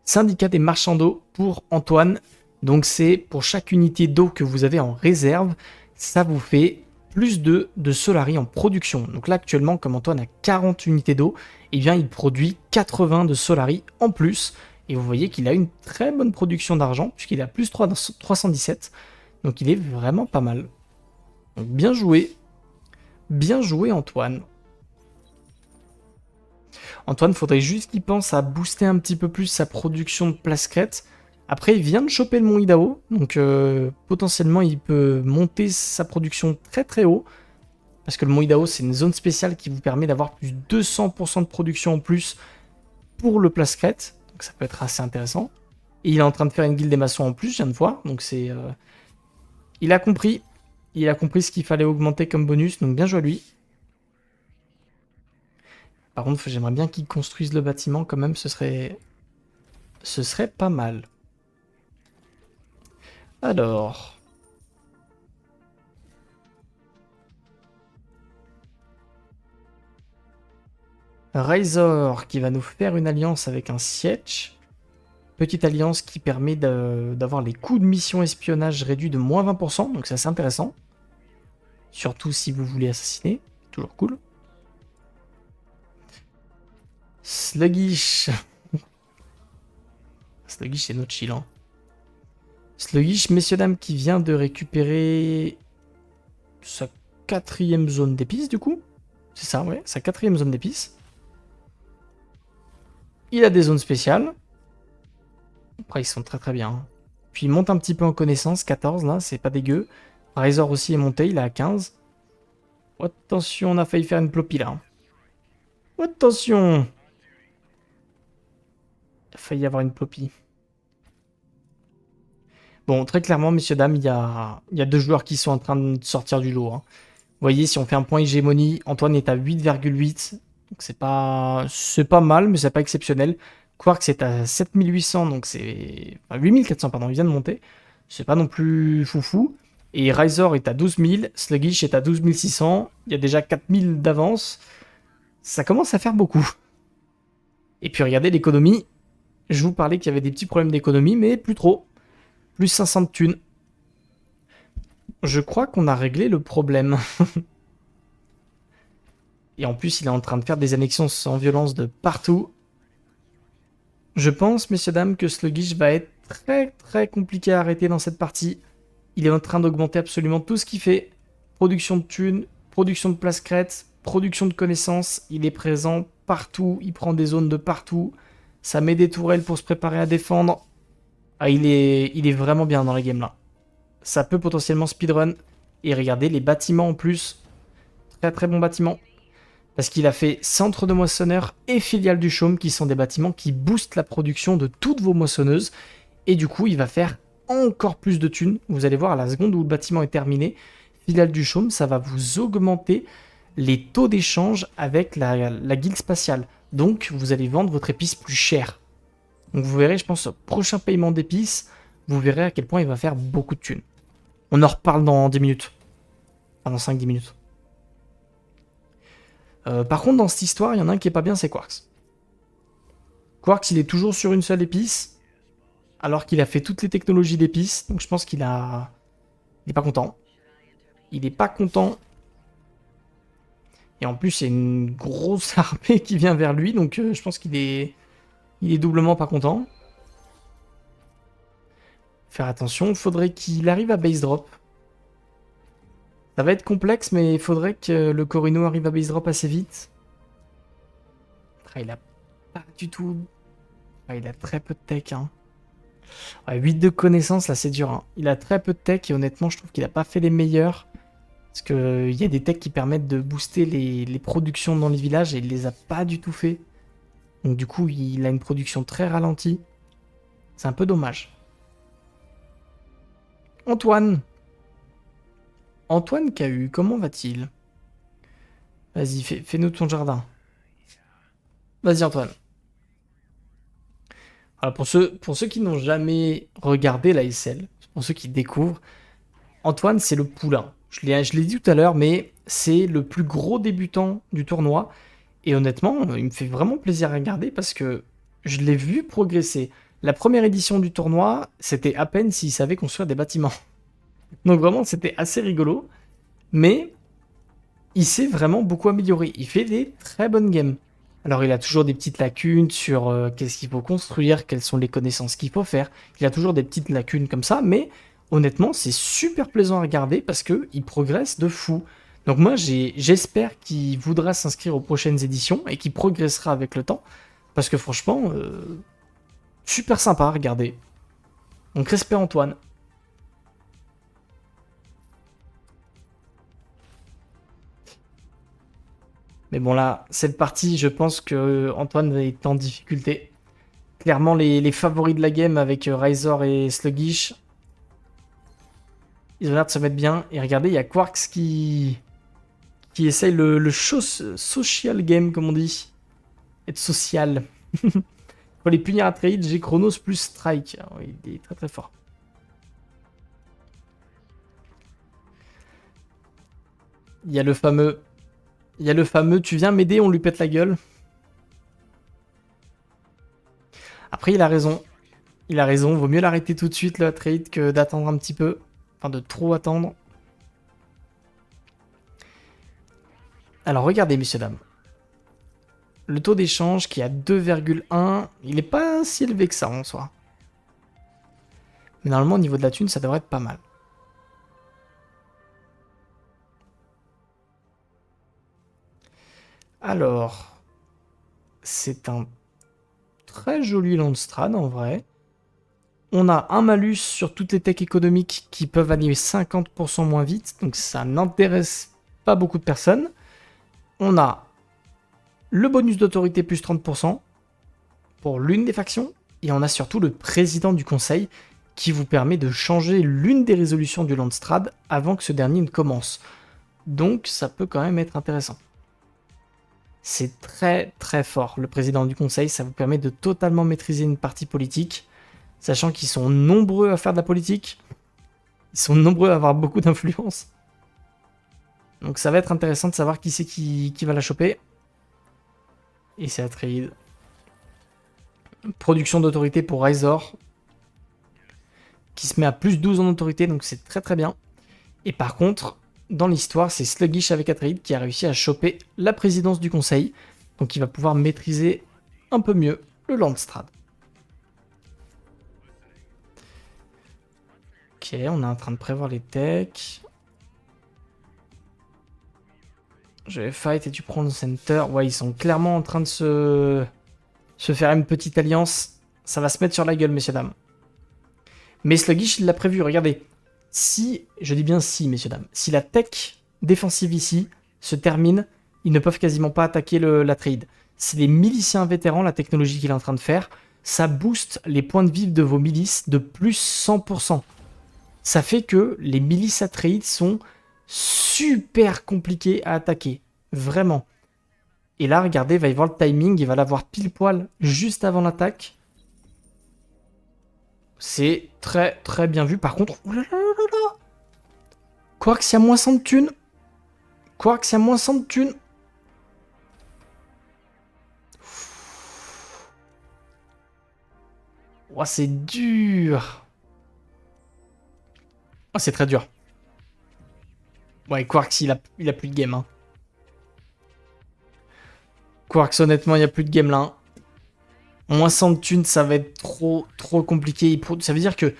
Syndicat des marchands d'eau pour Antoine. Donc c'est pour chaque unité d'eau que vous avez en réserve, ça vous fait plus de Solari en production. Donc là actuellement, comme Antoine a 40 unités d'eau, eh bien il produit 80 de Solari en plus. Et vous voyez qu'il a une très bonne production d'argent, puisqu'il est à plus 317. Donc il est vraiment pas mal. Donc bien joué. Bien joué Antoine. Antoine, faudrait juste qu'il pense à booster un petit peu plus sa production de plascrète. Après, il vient de choper le mont Idaho, donc potentiellement il peut monter sa production très très haut. Parce que le mont Idaho, c'est une zone spéciale qui vous permet d'avoir plus de 200% de production en plus pour le plascrète. Donc ça peut être assez intéressant. Et il est en train de faire une guilde des maçons en plus, je viens de voir. Donc c'est... Il a compris. Il a compris ce qu'il fallait augmenter comme bonus, donc bien joué à lui. Par contre, j'aimerais bien qu'il construise le bâtiment quand même, ce serait pas mal. Alors... Razor qui va nous faire une alliance avec un Sietch. Petite alliance qui permet d'avoir les coûts de mission espionnage réduits de moins 20%, donc c'est assez intéressant. Surtout si vous voulez assassiner, toujours cool. Sluggish. Sluggish c'est notre chill. Hein. Sluggish, messieurs dames, qui vient de récupérer sa 4e zone d'épices du coup. C'est ça, ouais, sa 4e zone d'épices. Il a des zones spéciales. Après, ils sont très très bien. Puis il monte un petit peu en connaissance, 14 là, c'est pas dégueu. Razor aussi est monté, il est à 15. Oh, attention, on a failli faire une plopie là. Oh, attention! Il a failli y avoir une plopie. Bon, très clairement, messieurs, dames, il y a 2 joueurs qui sont en train de sortir du lot. Hein. Vous voyez, si on fait un point hégémonie, Antoine est à 8,8. Donc c'est pas mal, mais c'est pas exceptionnel. Quark c'est à 7800, donc c'est... Enfin, 8400, pardon, il vient de monter. C'est pas non plus foufou. Et Razor est à 12 000, Sluggish est à 12 600. Il y a déjà 4000 d'avance. Ça commence à faire beaucoup. Et puis regardez l'économie. Je vous parlais qu'il y avait des petits problèmes d'économie, mais plus trop. Plus 500 de thunes. Je crois qu'on a réglé le problème. Et en plus, il est en train de faire des annexions sans violence de partout. Je pense, messieurs, dames, que Sluggish va être très très compliqué à arrêter dans cette partie. Il est en train d'augmenter absolument tout ce qu'il fait. Production de thunes, production de plascrète, production de connaissances. Il est présent partout, il prend des zones de partout. Ça met des tourelles pour se préparer à défendre. Ah, il est vraiment bien dans la game là. Ça peut potentiellement speedrun. Et regardez les bâtiments en plus. Très très bon bâtiment. Parce qu'il a fait centre de moissonneur et filiale du chaume, qui sont des bâtiments qui boostent la production de toutes vos moissonneuses. Et du coup, il va faire encore plus de thunes. Vous allez voir, à la seconde où le bâtiment est terminé, filiale du chaume, ça va vous augmenter les taux d'échange avec la guilde spatiale. Donc, vous allez vendre votre épice plus cher. Donc, vous verrez, je pense, au prochain paiement d'épices, vous verrez à quel point il va faire beaucoup de thunes. On en reparle dans 10 minutes. Enfin, dans 5-10 minutes. Par contre, dans cette histoire, il y en a un qui est pas bien, c'est Quarks. Quarks, il est toujours sur une seule épice, alors qu'il a fait toutes les technologies d'épices, donc je pense qu'il a... Il est pas content. Il est pas content. Et en plus, il y a une grosse armée qui vient vers lui, donc je pense qu'il est... Il est doublement pas content. Faire attention, il faudrait qu'il arrive à base drop. Ça va être complexe, mais il faudrait que le Corino arrive à base drop assez vite. Ah, il a pas du tout... Ah, il a très peu de tech. Hein. Ouais, 8 de connaissances, là, c'est dur. Hein. Il a très peu de tech et honnêtement, je trouve qu'il a pas fait les meilleurs. Parce qu'il y a des techs qui permettent de booster les productions dans les villages et il les a pas du tout fait. Donc du coup, il a une production très ralentie. C'est un peu dommage. Antoine. Antoine KU, comment va-t-il? Vas-y, fais-nous ton jardin. Vas-y, Antoine. Alors pour ceux qui n'ont jamais regardé la SL, pour ceux qui découvrent, Antoine, c'est le poulain. Je l'ai dit tout à l'heure, mais c'est le plus gros débutant du tournoi. Et honnêtement, il me fait vraiment plaisir à regarder parce que je l'ai vu progresser. La première édition du tournoi, c'était à peine s'il savait construire des bâtiments. Donc vraiment, c'était assez rigolo. Mais il s'est vraiment beaucoup amélioré. Il fait des très bonnes games. Alors il a toujours des petites lacunes sur qu'est-ce qu'il faut construire, quelles sont les connaissances qu'il faut faire. Il a toujours des petites lacunes comme ça, mais honnêtement, c'est super plaisant à regarder parce que il progresse de fou. Donc moi, j'espère qu'il voudra s'inscrire aux prochaines éditions et qu'il progressera avec le temps. Parce que franchement, super sympa à regarder. Donc respect Antoine. Mais bon là, cette partie, je pense que Antoine est en difficulté. Clairement, les favoris de la game avec Razor et Sluggish, ils ont l'air de se mettre bien. Et regardez, il y a Quarks qui essaye le social game, comme on dit. Être social. Pour les punir à trade, j'ai Chronos plus Strike. Alors, il est très très fort. Il y a le fameux... Il y a le fameux, tu viens m'aider, on lui pète la gueule. Après, il a raison. Il a raison, vaut mieux l'arrêter tout de suite, le trade, que d'attendre un petit peu. Enfin, de trop attendre. Alors, regardez, messieurs, dames. Le taux d'échange qui est à 2,1, il n'est pas si élevé que ça en soi. Mais normalement, au niveau de la thune, ça devrait être pas mal. Alors, c'est un très joli Landstrad en vrai. On a un malus sur toutes les techs économiques qui peuvent aller 50% moins vite, donc ça n'intéresse pas beaucoup de personnes. On a le bonus d'autorité plus 30% pour l'une des factions, et on a surtout le président du conseil qui vous permet de changer l'une des résolutions du Landstrad avant que ce dernier ne commence. Donc ça peut quand même être intéressant. C'est très très fort, le président du conseil, ça vous permet de totalement maîtriser une partie politique, sachant qu'ils sont nombreux à faire de la politique, ils sont nombreux à avoir beaucoup d'influence. Donc ça va être intéressant de savoir qui c'est qui va la choper. Et c'est Atreides. Production d'autorité pour Razor, qui se met à plus 12 en autorité, donc c'est très très bien. Et par contre, dans l'histoire, c'est Sluggish avec Atreides qui a réussi à choper la présidence du conseil, donc il va pouvoir maîtriser un peu mieux le Landstrad. Ok, on est en train de prévoir les techs. Je vais fight et tu prends le center. Ouais, ils sont clairement en train de se faire une petite alliance. Ça va se mettre sur la gueule, messieurs, dames. Mais Sluggish, il l'a prévu, regardez. Si, je dis bien si, messieurs, dames, si la tech défensive ici se termine, ils ne peuvent quasiment pas attaquer la trade. C'est les miliciens vétérans, la technologie qu'il est en train de faire. Ça booste les points de vie de vos milices de plus 100%. Ça fait que les milices à trade sont super compliquées à attaquer. Vraiment. Et là, regardez, il va y voir le timing, il va l'avoir pile poil juste avant l'attaque. C'est très très bien vu. Par contre, oh là là là là, Quarks, il y a moins 100 de thunes. Quarks, il y a moins 100 de thunes. Oh, c'est dur. Oh, c'est très dur. Ouais, Quarks, il a plus de game. Hein. Quarks, honnêtement, il n'y a plus de game là. Hein. Moins 100 de thunes, ça va être trop trop compliqué. Ça veut dire que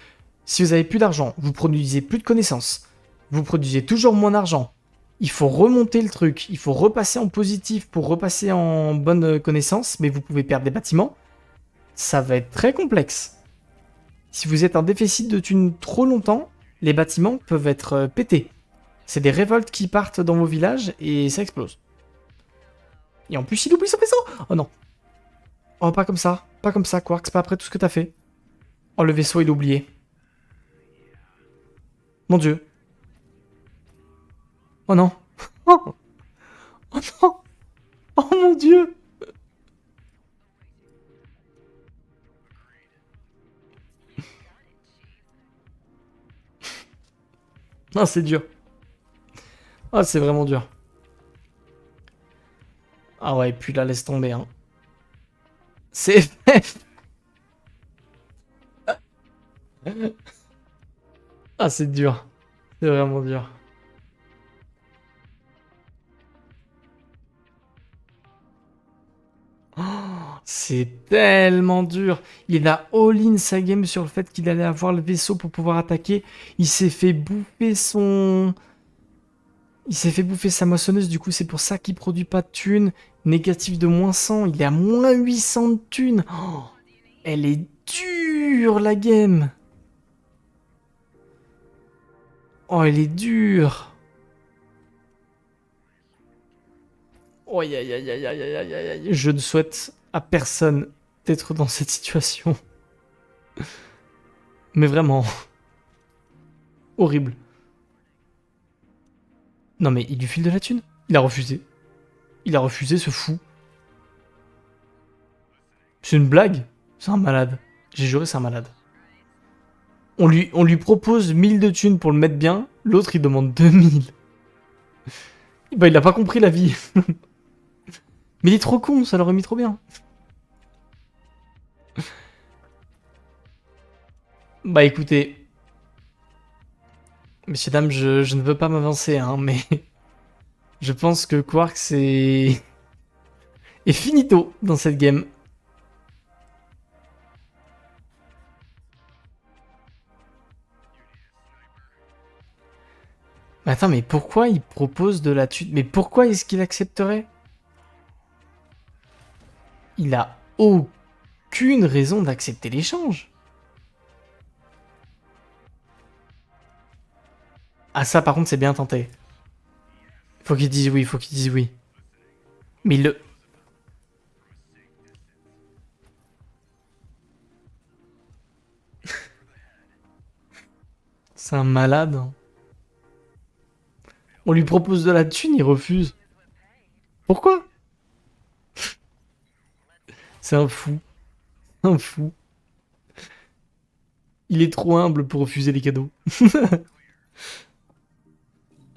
si vous avez plus d'argent, vous produisez plus de connaissances, vous produisez toujours moins d'argent, il faut remonter le truc, il faut repasser en positif pour repasser en bonne connaissance, mais vous pouvez perdre des bâtiments. Ça va être très complexe. Si vous êtes en déficit de thunes trop longtemps, les bâtiments peuvent être pétés. C'est des révoltes qui partent dans vos villages et ça explose. Et en plus, il oublie son vaisseau. Oh non. Oh, pas comme ça. Pas comme ça, Quarks, pas après tout ce que t'as fait. Oh, le vaisseau, il est oublié. Mon Dieu. Oh non. Oh, oh non. Oh mon Dieu. Non, c'est dur. Ah, c'est vraiment dur. Ah ouais, et puis là, laisse tomber. Hein. C'est FF. Ah, c'est dur. C'est vraiment dur. C'est tellement dur. Il a all-in sa game sur le fait qu'il allait avoir le vaisseau pour pouvoir attaquer. Il s'est fait bouffer son... Il s'est fait bouffer sa moissonneuse, du coup c'est pour ça qu'il produit pas de thunes. Négatif de moins 100, il est à moins 800 de thunes. Oh, elle est dure la game. Oh, elle est dure. Oh, aïe, aïe, aïe, aïe, aïe, aïe, aïe, aïe. Je ne souhaite à personne d'être dans cette situation. Mais vraiment. Horrible. Non mais il lui file de la thune. Il a refusé. Il a refusé, ce fou. C'est une blague. C'est un malade. J'ai juré, c'est un malade. On lui propose 1000 de thunes pour le mettre bien. L'autre, il demande 2000. Bah, il a pas compris la vie. Mais il est trop con, ça l'aurait mis trop bien. Bah, écoutez. Messieurs, dames, je ne veux pas m'avancer, hein, mais... Je pense que Quark, est finito dans cette game. Mais attends, mais pourquoi il propose de la thune? Mais pourquoi est-ce qu'il accepterait? Il a aucune raison d'accepter l'échange. Ah ça par contre c'est bien tenté. Faut qu'il dise oui, faut qu'il dise oui. Mais il le... C'est un malade. Hein. On lui propose de la thune, il refuse. Pourquoi? C'est un fou. Un fou. Il est trop humble pour refuser les cadeaux.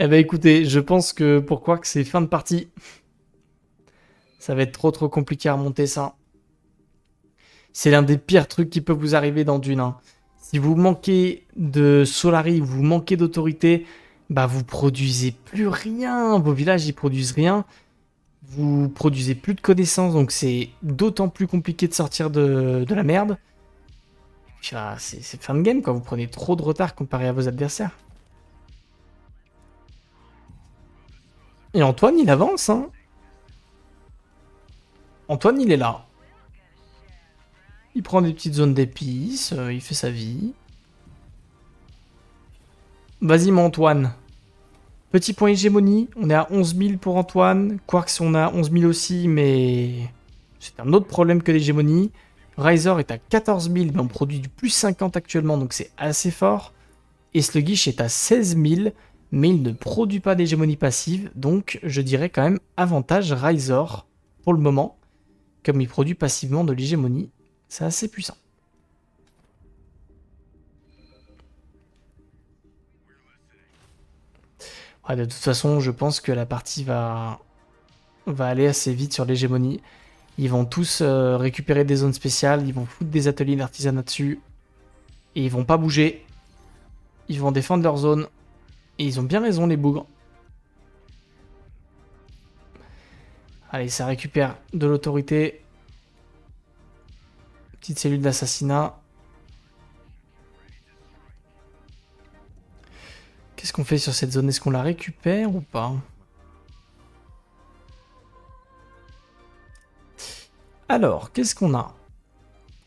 Eh ben écoutez, je pense que pour Quark c'est fin de partie. Ça va être trop compliqué à remonter ça. C'est l'un des pires trucs qui peut vous arriver dans Dune. Hein. Si vous manquez de Solari, vous manquez d'autorité, bah vous produisez plus rien. Vos villages ils produisent rien. Vous produisez plus de connaissances, donc c'est d'autant plus compliqué de sortir de la merde. Bah, c'est fin de game quoi. Vous prenez trop de retard comparé à vos adversaires. Et Antoine il avance. Hein. Antoine il est là. Il prend des petites zones d'épices, il fait sa vie. Vas-y mon Antoine. Petit point hégémonie, on est à 11 000 pour Antoine. Quarks on a 11 000 aussi, mais c'est un autre problème que l'hégémonie. Riser est à 14 000, mais on produit du plus 50 actuellement, donc c'est assez fort. Et Sluggish est à 16 000, mais il ne produit pas d'hégémonie passive, donc je dirais quand même avantage Riser pour le moment. Comme il produit passivement de l'hégémonie, c'est assez puissant. Ouais, de toute façon, je pense que la partie va aller assez vite sur l'hégémonie. Ils vont tous récupérer des zones spéciales, ils vont foutre des ateliers d'artisanat dessus, et ils vont pas bouger. Ils vont défendre leur zone, et ils ont bien raison les bougres. Allez, ça récupère de l'autorité. Petite cellule d'assassinat. Qu'est-ce qu'on fait sur cette zone? Est-ce qu'on la récupère ou pas? Alors, qu'est-ce qu'on a?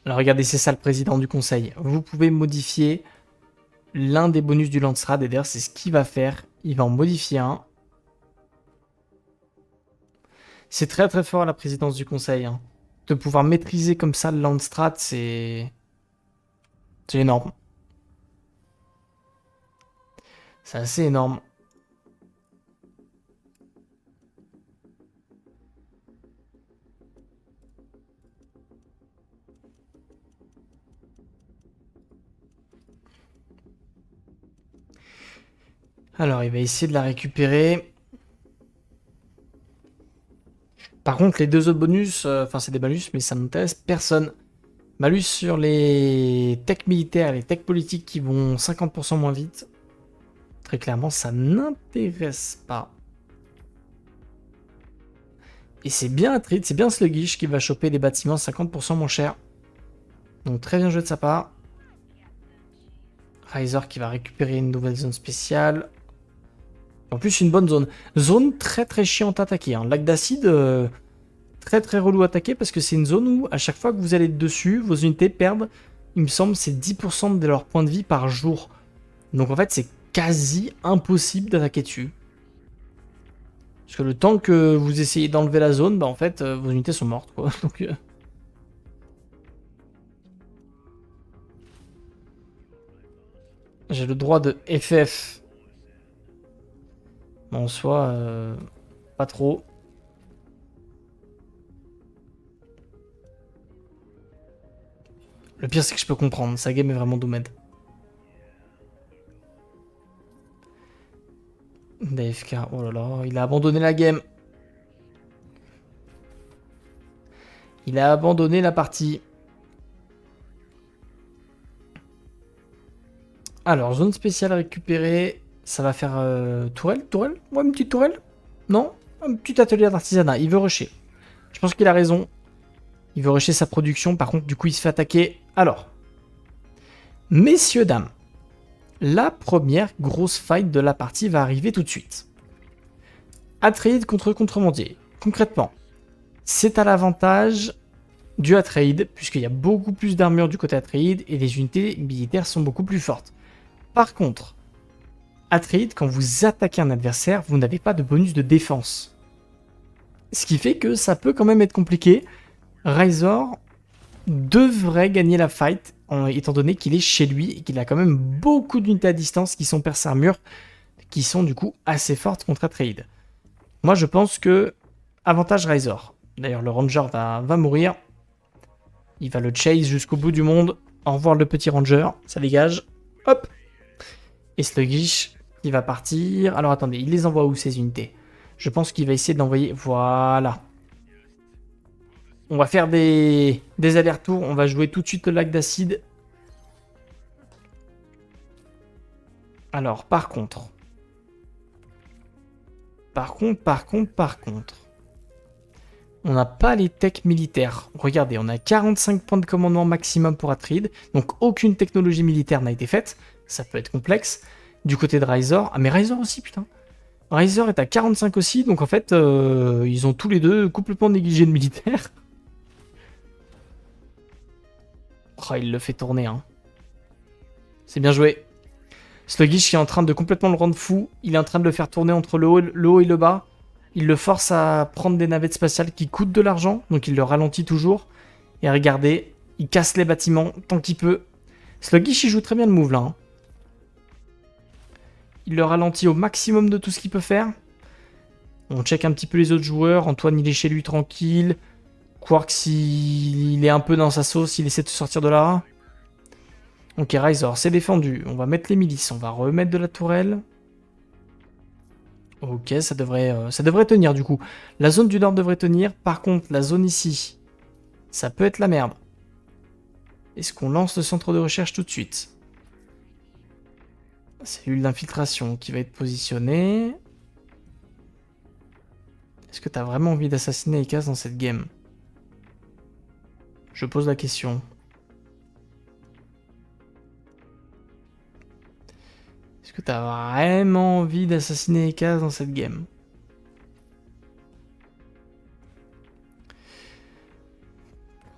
Alors regardez, c'est ça le président du conseil. Vous pouvez modifier l'un des bonus du Landsrad, et d'ailleurs c'est ce qu'il va faire. Il va en modifier un. C'est très fort à la présidence du conseil. Hein. De pouvoir maîtriser comme ça le Landstrat, c'est énorme. C'est assez énorme. Alors, il va essayer de la récupérer. Par contre, les deux autres bonus, enfin c'est des bonus, mais ça n'intéresse personne. Malus sur les techs militaires et les techs politiques qui vont 50% moins vite. Très clairement, ça n'intéresse pas. Et c'est bien Atreid, c'est bien Sluggish qui va choper des bâtiments 50% moins chers. Donc très bien joué de sa part. Riser qui va récupérer une nouvelle zone spéciale. En plus, une bonne zone. Zone très très chiante à attaquer. Hein. Lac d'acide, très très relou à attaquer parce que c'est une zone où à chaque fois que vous allez dessus, vos unités perdent, il me semble, c'est 10% de leur point de vie par jour. Donc en fait, c'est quasi impossible d'attaquer dessus. Parce que le temps que vous essayez d'enlever la zone, bah en fait, vos unités sont mortes, quoi. Donc, j'ai le droit de FF. Bon, en soi, pas trop. Le pire, c'est que je peux comprendre. Sa game est vraiment doomed. DFK, oh là là, il a abandonné la game. Il a abandonné la partie. Alors, zone spéciale récupérée. Ça va faire tourelle? Ouais, une petite tourelle? Non? Un petit atelier d'artisanat. Il veut rusher. Je pense qu'il a raison. Il veut rusher sa production. Par contre, du coup, il se fait attaquer. Alors, messieurs, dames, la première grosse fight de la partie va arriver tout de suite. Atreid contre Contrebandier. Concrètement, c'est à l'avantage du Atreid, puisqu'il y a beaucoup plus d'armure du côté Atreid et les unités militaires sont beaucoup plus fortes. Par contre, Atreid, quand vous attaquez un adversaire, vous n'avez pas de bonus de défense. Ce qui fait que ça peut quand même être compliqué. Razor devrait gagner la fight, étant donné qu'il est chez lui et qu'il a quand même beaucoup d'unités à distance qui sont perce armure, qui sont du coup assez fortes contre Atreid. Moi je pense que avantage Razor. D'ailleurs le Ranger va mourir. Il va le chase jusqu'au bout du monde. Au revoir le petit Ranger, ça dégage. Hop. Et Sluggish qui va partir. Alors attendez, il les envoie où ces unités? Je pense qu'il va essayer d'envoyer... Voilà. On va faire des allers-retours. On va jouer tout de suite le lac d'acide. Alors, par contre. On n'a pas les techs militaires. Regardez, on a 45 points de commandement maximum pour Atreid. Donc, aucune technologie militaire n'a été faite. Ça peut être complexe. Du côté de Razor. Ah, mais Razor aussi, putain. Razor est à 45 aussi. Donc, en fait, ils ont tous les deux complètement négligé le militaire. Oh, il le fait tourner, hein. C'est bien joué. Sluggish est en train de complètement le rendre fou. Il est en train de le faire tourner entre le haut et le bas. Il le force à prendre des navettes spatiales qui coûtent de l'argent. Donc il le ralentit toujours. Et regardez, il casse les bâtiments tant qu'il peut. Sluggish, il joue très bien le move là. Hein. Il le ralentit au maximum de tout ce qu'il peut faire. On check un petit peu les autres joueurs. Antoine, il est chez lui tranquille. Quark, il est un peu dans sa sauce. Il essaie de sortir de là. Ok, Razor, c'est défendu. On va mettre les milices. On va remettre de la tourelle. Ok, ça devrait tenir du coup. La zone du nord devrait tenir. Par contre, la zone ici, ça peut être la merde. Est-ce qu'on lance le centre de recherche tout de suite? Cellule d'infiltration qui va être positionnée. Est-ce que t'as vraiment envie d'assassiner Ekaz dans cette game? Je pose la question. Est-ce que t'as vraiment envie d'assassiner Ekaz dans cette game?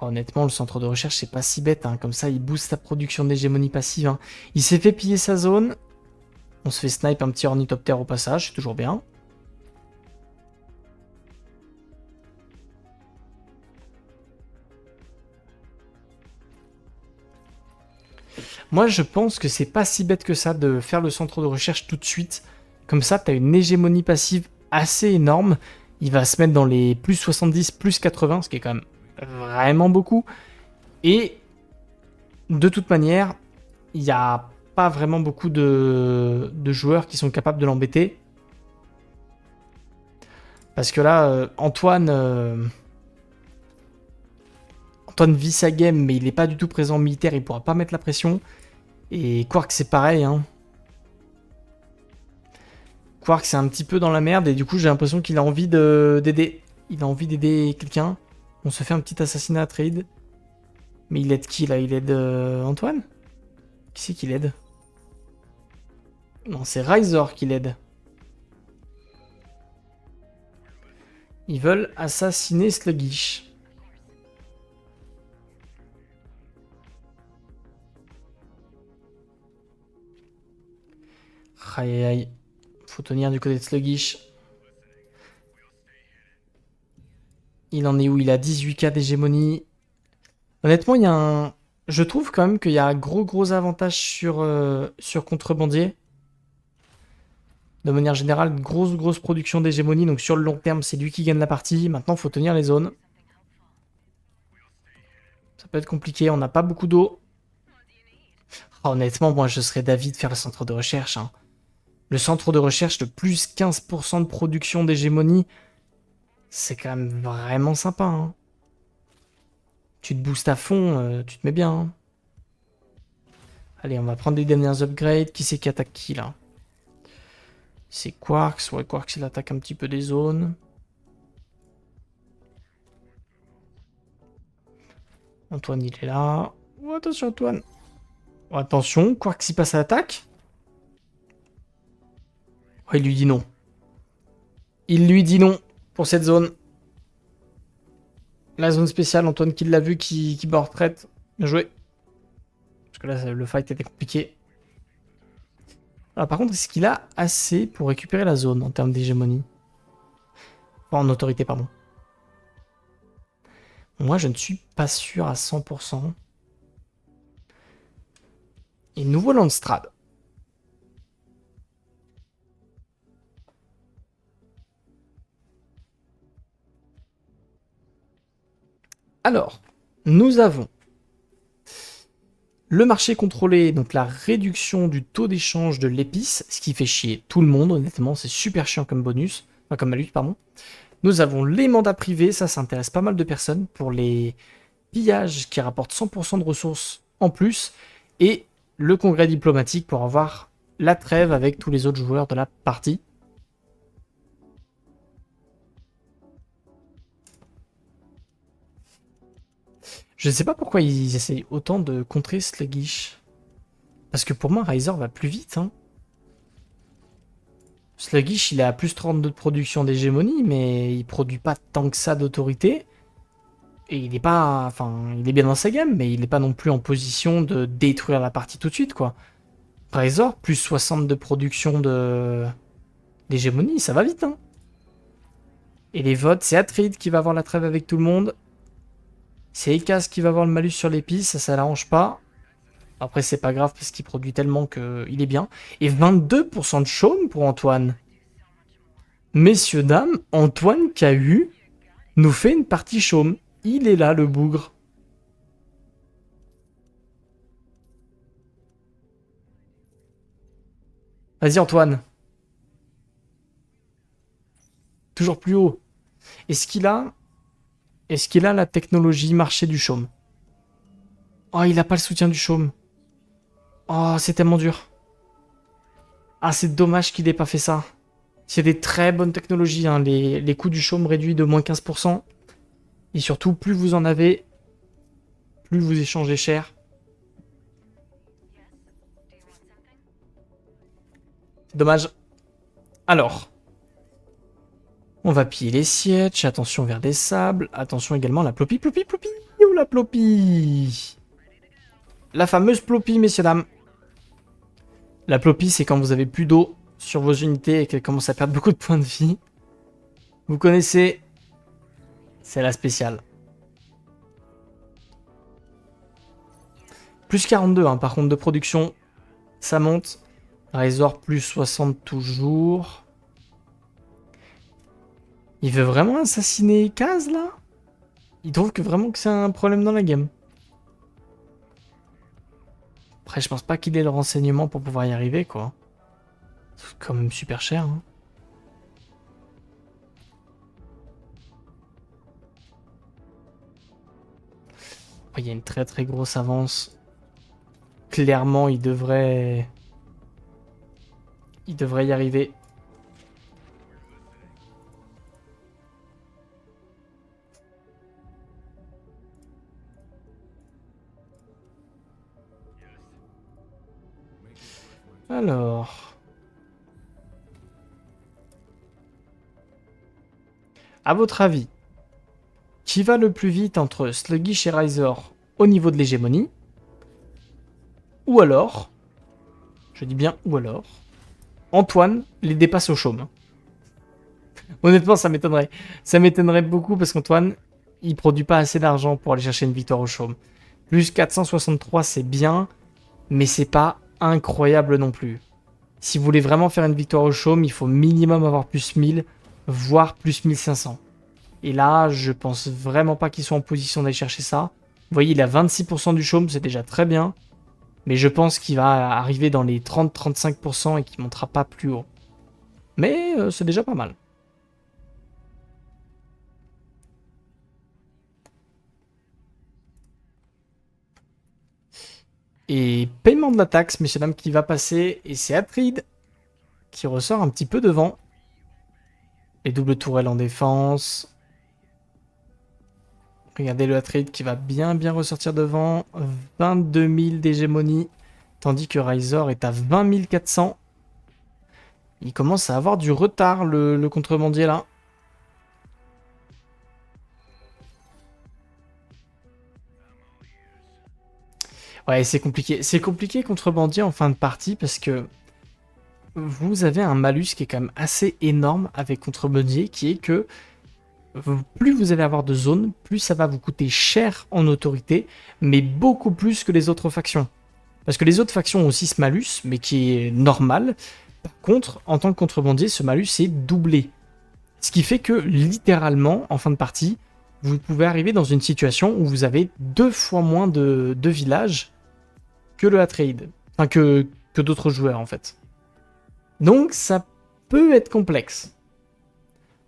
Honnêtement, le centre de recherche, c'est pas si bête. Hein. Comme ça, il booste sa production d'hégémonie passive. Hein. Il s'est fait piller sa zone. On se fait snipe un petit ornithoptère au passage, c'est toujours bien. Moi, je pense que c'est pas si bête que ça de faire le centre de recherche tout de suite. Comme ça, t'as une hégémonie passive assez énorme. Il va se mettre dans les plus 70, plus 80, ce qui est quand même vraiment beaucoup. Et de toute manière, il n'y a pas vraiment beaucoup de joueurs qui sont capables de l'embêter. Parce que là, Antoine vit sa game, mais il n'est pas du tout présent en militaire, il pourra pas mettre la pression. Et Quark, c'est pareil. Hein. Quark, c'est un petit peu dans la merde, et du coup, j'ai l'impression qu'il a envie d'aider. Il a envie d'aider quelqu'un. On se fait un petit assassinat à trade. Mais il aide qui là? Il aide Antoine? Qui c'est qui l'aide? Non, c'est Ryzor qui l'aide. Ils veulent assassiner Sluggish. Aïe aïe aïe. Faut tenir du côté de Sluggish. Il en est où? Il a 18k d'hégémonie. Honnêtement, il y a un... Je trouve quand même qu'il y a un gros avantage sur Contrebandier. De manière générale, grosse production d'hégémonie. Donc sur le long terme, c'est lui qui gagne la partie. Maintenant, il faut tenir les zones. Ça peut être compliqué, on n'a pas beaucoup d'eau. Oh, honnêtement, moi, je serais d'avis de faire le centre de recherche. Hein. Le centre de recherche de plus 15% de production d'hégémonie, c'est quand même vraiment sympa. Hein. Tu te boostes à fond, tu te mets bien. Hein. Allez, on va prendre les dernières upgrades. Qui c'est qui attaque qui, là? C'est Quarks. Ouais, Quarks, il attaque un petit peu des zones. Antoine, il est là. Oh, attention, Antoine. Oh, attention, Quarks, il passe à l'attaque. Oh, il lui dit non. Il lui dit non pour cette zone. La zone spéciale, Antoine qui l'a vu, qui bat en retraite. Bien joué. Parce que là, le fight était compliqué. Alors, par contre, est-ce qu'il a assez pour récupérer la zone en termes d'hégémonie? Enfin, en autorité, pardon. Moi, je ne suis pas sûr à 100%. Et nouveau Landstrad. Alors, nous avons le marché contrôlé, donc la réduction du taux d'échange de l'épice, ce qui fait chier tout le monde, honnêtement, c'est super chiant comme bonus, enfin comme malus, pardon. Nous avons les mandats privés, ça intéresse pas mal de personnes pour les pillages qui rapportent 100% de ressources en plus, et le congrès diplomatique pour avoir la trêve avec tous les autres joueurs de la partie. Je ne sais pas pourquoi ils essayent autant de contrer Sluggish. Parce que pour moi, Ryzor va plus vite. Hein. Sluggish, il est à plus 32 de production d'hégémonie, mais il produit pas tant que ça d'autorité. Et il est pas... Enfin, il est bien dans sa gamme, mais il n'est pas non plus en position de détruire la partie tout de suite, quoi. Ryzor, plus 60 de production d'hégémonie, ça va vite, hein. Et les votes, c'est Atride qui va avoir la trêve avec tout le monde. C'est Ekas qui va avoir le malus sur l'épice, ça l'arrange pas. Après, c'est pas grave parce qu'il produit tellement qu'il est bien. Et 22% de chaume pour Antoine. Messieurs, dames, Antoine KU nous fait une partie chaume. Il est là, le bougre. Vas-y, Antoine. Toujours plus haut. Est-ce qu'il a... Est-ce qu'il a la technologie marché du chaume? Oh, il a pas le soutien du chaume. Oh, c'est tellement dur. Ah, c'est dommage qu'il ait pas fait ça. C'est des très bonnes technologies, hein. Les coûts du chaume réduits de moins 15%. Et surtout, plus vous en avez, plus vous échangez cher. C'est dommage. Alors, on va piller les sièges. Attention vers des sables. Attention également à la ploppy. Où la ploppy? La fameuse ploppy, messieurs, dames. La ploppy, c'est quand vous avez plus d'eau sur vos unités et qu'elles commencent à perdre beaucoup de points de vie. Vous connaissez. C'est la spéciale. Plus 42, hein, par contre, de production. Ça monte. Razor plus 60 toujours. Il veut vraiment assassiner Kaz, là? Il trouve que vraiment que c'est un problème dans la game. Après, je pense pas qu'il ait le renseignement pour pouvoir y arriver, quoi. C'est quand même super cher, hein. Il y a une très grosse avance. Clairement, il devrait y arriver. Alors... À votre avis, qui va le plus vite entre Sluggish et Riser au niveau de l'hégémonie? Ou alors, je dis bien ou alors, Antoine les dépasse au chaume. Honnêtement, ça m'étonnerait. Ça m'étonnerait beaucoup parce qu'Antoine, il produit pas assez d'argent pour aller chercher une victoire au chaume. Plus 463, c'est bien, mais c'est pas incroyable non plus. Si vous voulez vraiment faire une victoire au chaume, il faut minimum avoir plus 1000, voire plus 1500. Et là, je pense vraiment pas qu'ils soient en position d'aller chercher ça. Vous voyez, il a 26% du chaume, c'est déjà très bien. Mais je pense qu'il va arriver dans les 30-35% et qu'il montera pas plus haut. Mais c'est déjà pas mal. Et paiement de la taxe, messieurs dames, qui va passer. Et c'est Atride qui ressort un petit peu devant. Les doubles tourelles en défense. Regardez le Atride qui va bien ressortir devant. 22 000 d'hégémonie. Tandis que Riser est à 20 400. Il commence à avoir du retard, le contrebandier là. Ouais, c'est compliqué. C'est compliqué contrebandier en fin de partie parce que vous avez un malus qui est quand même assez énorme avec contrebandier, qui est que plus vous allez avoir de zones, plus ça va vous coûter cher en autorité, mais beaucoup plus que les autres factions. Parce que les autres factions ont aussi ce malus, mais qui est normal. Par contre, en tant que contrebandier, ce malus est doublé. Ce qui fait que, littéralement, en fin de partie, vous pouvez arriver dans une situation où vous avez 2 fois moins de villages que le Atreides. Enfin, que d'autres joueurs, en fait. Donc, ça peut être complexe.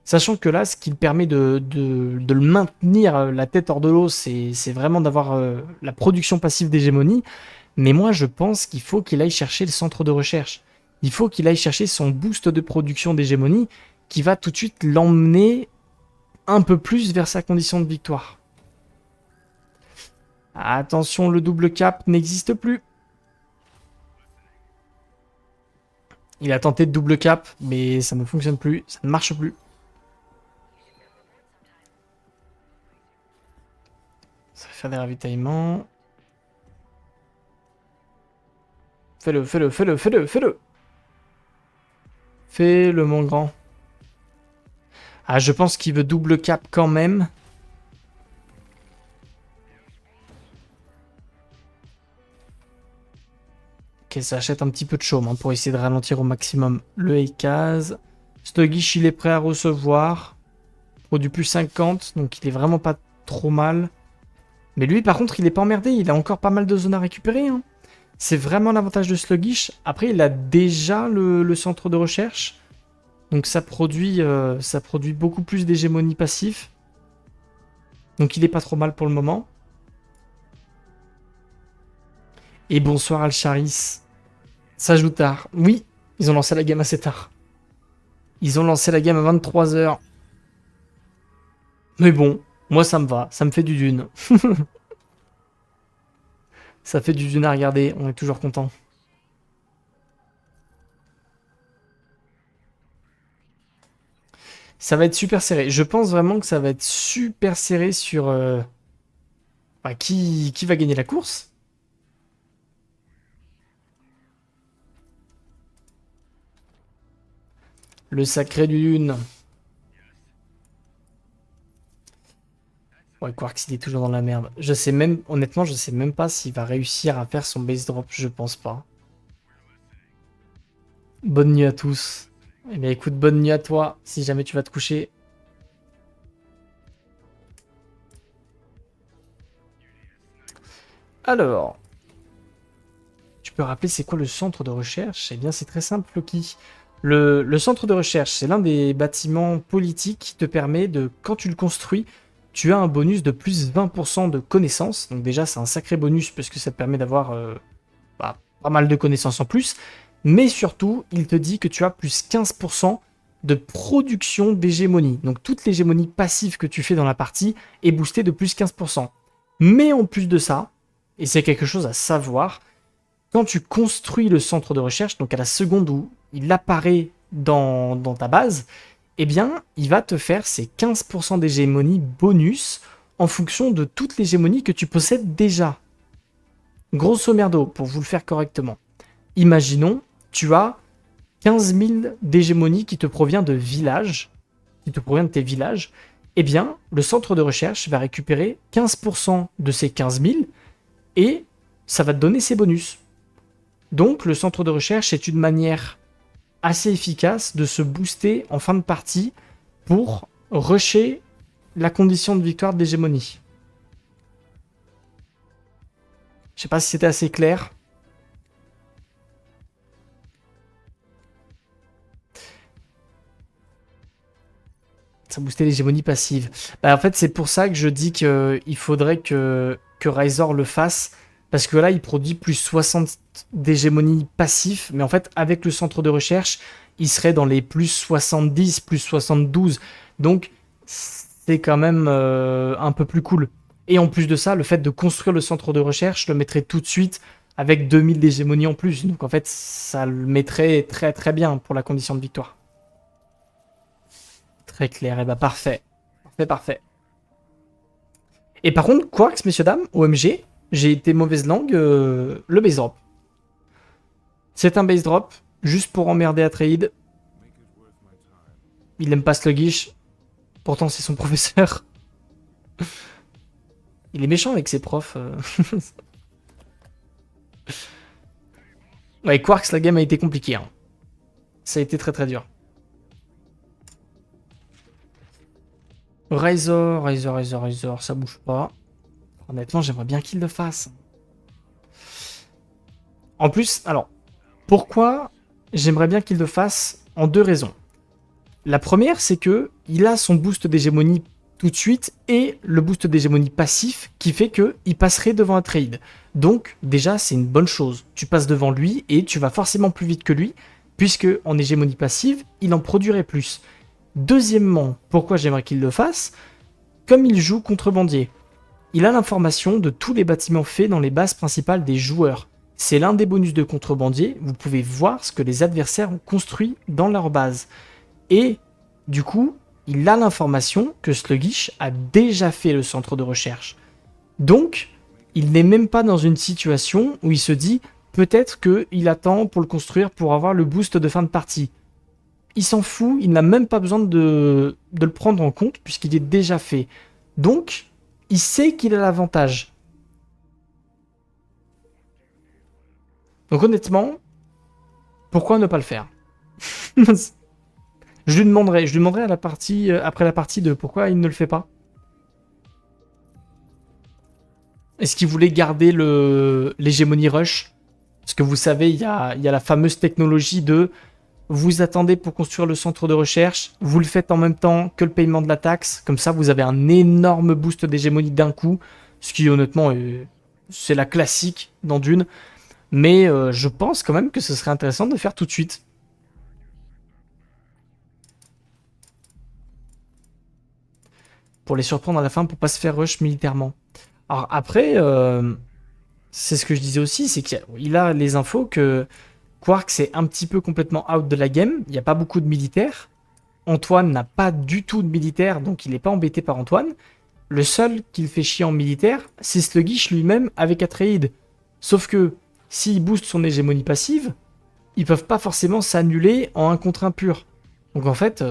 Sachant que là, ce qui permet de le maintenir la tête hors de l'eau, c'est vraiment d'avoir la production passive d'hégémonie. Mais moi, je pense qu'il faut qu'il aille chercher le centre de recherche. Il faut qu'il aille chercher son boost de production d'hégémonie qui va tout de suite l'emmener un peu plus vers sa condition de victoire. Attention, le double cap n'existe plus. Il a tenté de double cap, mais ça ne fonctionne plus, ça ne marche plus. Ça va faire des ravitaillements. Fais-le, fais-le, fais-le, fais-le, fais-le. Fais-le, mon grand. Ah, je pense qu'il veut double cap quand même. Ok, ça achète un petit peu de chaume hein, pour essayer de ralentir au maximum le Ekaz. Stuggish, il est prêt à recevoir. Produit plus 50, donc il est vraiment pas trop mal. Mais lui, par contre, il est pas emmerdé. Il a encore pas mal de zones à récupérer. Hein. C'est vraiment l'avantage de Sluggish. Après, il a déjà le centre de recherche. Donc ça produit beaucoup plus d'hégémonie passif. Donc il est pas trop mal pour le moment. Et bonsoir Alcharis. Ça joue tard. Oui, ils ont lancé la game assez tard. Ils ont lancé la game à 23 h. Mais bon, moi ça me va. Ça me fait du dune. Ça fait du dune à regarder. On est toujours content. Ça va être super serré. Je pense vraiment que ça va être super serré sur qui va gagner la course. Le sacré du dune. Ouais, Quarks, il est toujours dans la merde. Je sais même, honnêtement, je sais même pas s'il va réussir à faire son base drop. Je pense pas. Bonne nuit à tous. Eh bien, écoute, bonne nuit à toi, si jamais tu vas te coucher. Alors, tu peux rappeler c'est quoi le centre de recherche? Eh bien, c'est très simple, Loki. Le centre de recherche, c'est l'un des bâtiments politiques qui te permet de, quand tu le construis, tu as un bonus de plus 20% de connaissances. Donc déjà, c'est un sacré bonus parce que ça te permet d'avoir pas mal de connaissances en plus. Mais surtout, il te dit que tu as plus 15% de production d'hégémonie. Donc toute l'hégémonie passive que tu fais dans la partie est boostée de plus 15%. Mais en plus de ça, et c'est quelque chose à savoir, quand tu construis le centre de recherche, donc à la seconde où il apparaît dans ta base, eh bien, il va te faire ces 15% d'hégémonie bonus en fonction de toute l'hégémonie que tu possèdes déjà. Grosso merdo, pour vous le faire correctement. Imaginons, tu as 15 000 d'hégémonie qui te provient de villages, qui te provient de tes villages. Eh bien, le centre de recherche va récupérer 15% de ces 15 000 et ça va te donner ses bonus. Donc, le centre de recherche est une manière assez efficace de se booster en fin de partie pour rusher la condition de victoire d'hégémonie. Je sais pas si c'était assez clair. Ça boostait l'hégémonie passive. Bah, en fait, c'est pour ça que je dis qu'il faudrait que Razor le fasse. Parce que là, il produit plus 60 d'hégémonie passif. Mais en fait, avec le centre de recherche, il serait dans les plus 70, plus 72. Donc, c'est quand même un peu plus cool. Et en plus de ça, le fait de construire le centre de recherche, je le mettrais tout de suite avec 2000 d'hégémonie en plus. Donc en fait, ça le mettrait très très bien pour la condition de victoire. Très clair, et bah parfait. Parfait, parfait. Et par contre, Quarks, messieurs, dames, OMG, j'ai été mauvaise langue, le base drop. C'est un base drop, juste pour emmerder Atreide. Il aime pas Sluggish, pourtant c'est son professeur. Il est méchant avec ses profs. Ouais, Quarks, la game a été compliquée. Hein. Ça a été très très dur. Razor, ça bouge pas. Honnêtement, j'aimerais bien qu'il le fasse. En plus, alors, pourquoi j'aimerais bien qu'il le fasse? En deux raisons. La première, c'est que il a son boost d'hégémonie tout de suite et le boost d'hégémonie passif qui fait qu'il passerait devant un trade. Donc, déjà, c'est une bonne chose. Tu passes devant lui et tu vas forcément plus vite que lui, puisque en hégémonie passive, il en produirait plus. Deuxièmement, pourquoi j'aimerais qu'il le fasse? Comme il joue contrebandier, il a l'information de tous les bâtiments faits dans les bases principales des joueurs. C'est l'un des bonus de contrebandier, vous pouvez voir ce que les adversaires ont construit dans leur base. Et du coup, il a l'information que Sluggish a déjà fait le centre de recherche. Donc, il n'est même pas dans une situation où il se dit peut-être qu'il attend pour le construire pour avoir le boost de fin de partie. Il s'en fout, il n'a même pas besoin de le prendre en compte puisqu'il est déjà fait. Donc, il sait qu'il a l'avantage. Donc honnêtement, pourquoi ne pas le faire? Je lui demanderai à la partie, après la partie de pourquoi il ne le fait pas. Est-ce qu'il voulait garder l'hégémonie rush? Parce que vous savez, il y a la fameuse technologie de vous attendez pour construire le centre de recherche, vous le faites en même temps que le paiement de la taxe, comme ça vous avez un énorme boost d'hégémonie d'un coup, ce qui honnêtement c'est la classique dans Dune, mais je pense quand même que ce serait intéressant de le faire tout de suite. Pour les surprendre à la fin, pour pas se faire rush militairement. Alors après, c'est ce que je disais aussi, c'est qu'il a les infos que Quark c'est un petit peu complètement out de la game, il n'y a pas beaucoup de militaires. Antoine n'a pas du tout de militaires, donc il n'est pas embêté par Antoine. Le seul qu'il fait chier en militaire, c'est Sluggish lui-même avec Atreide. Sauf que, s'il booste son hégémonie passive, ils peuvent pas forcément s'annuler en 1 contre 1 pur. Donc en fait...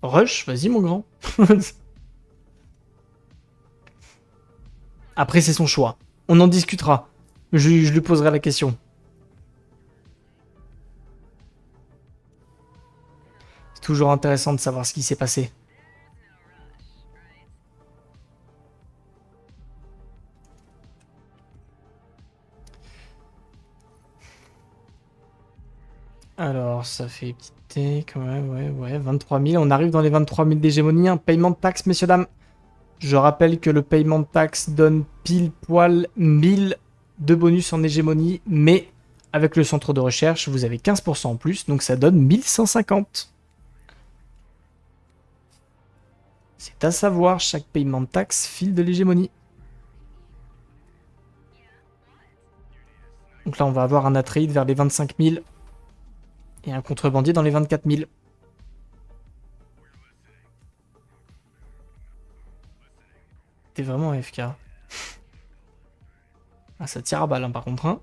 Rush, vas-y mon grand. Après, c'est son choix. On en discutera. Je lui poserai la question. C'est toujours intéressant de savoir ce qui s'est passé. Alors, ça fait petit T quand même, ouais, 23 000. On arrive dans les 23 000 d'hégémonie. Un paiement de taxe, messieurs, dames. Je rappelle que le paiement de taxe donne pile poil 1000 de bonus en hégémonie, mais avec le centre de recherche, vous avez 15% en plus, donc ça donne 1150. C'est à savoir, chaque paiement de taxe file de l'hégémonie. Donc là, on va avoir un Atreide vers les 25 000 et un contrebandier dans les 24 000. T'es vraiment AFK. Ah, ça tire à balle, hein, par contre. Hein.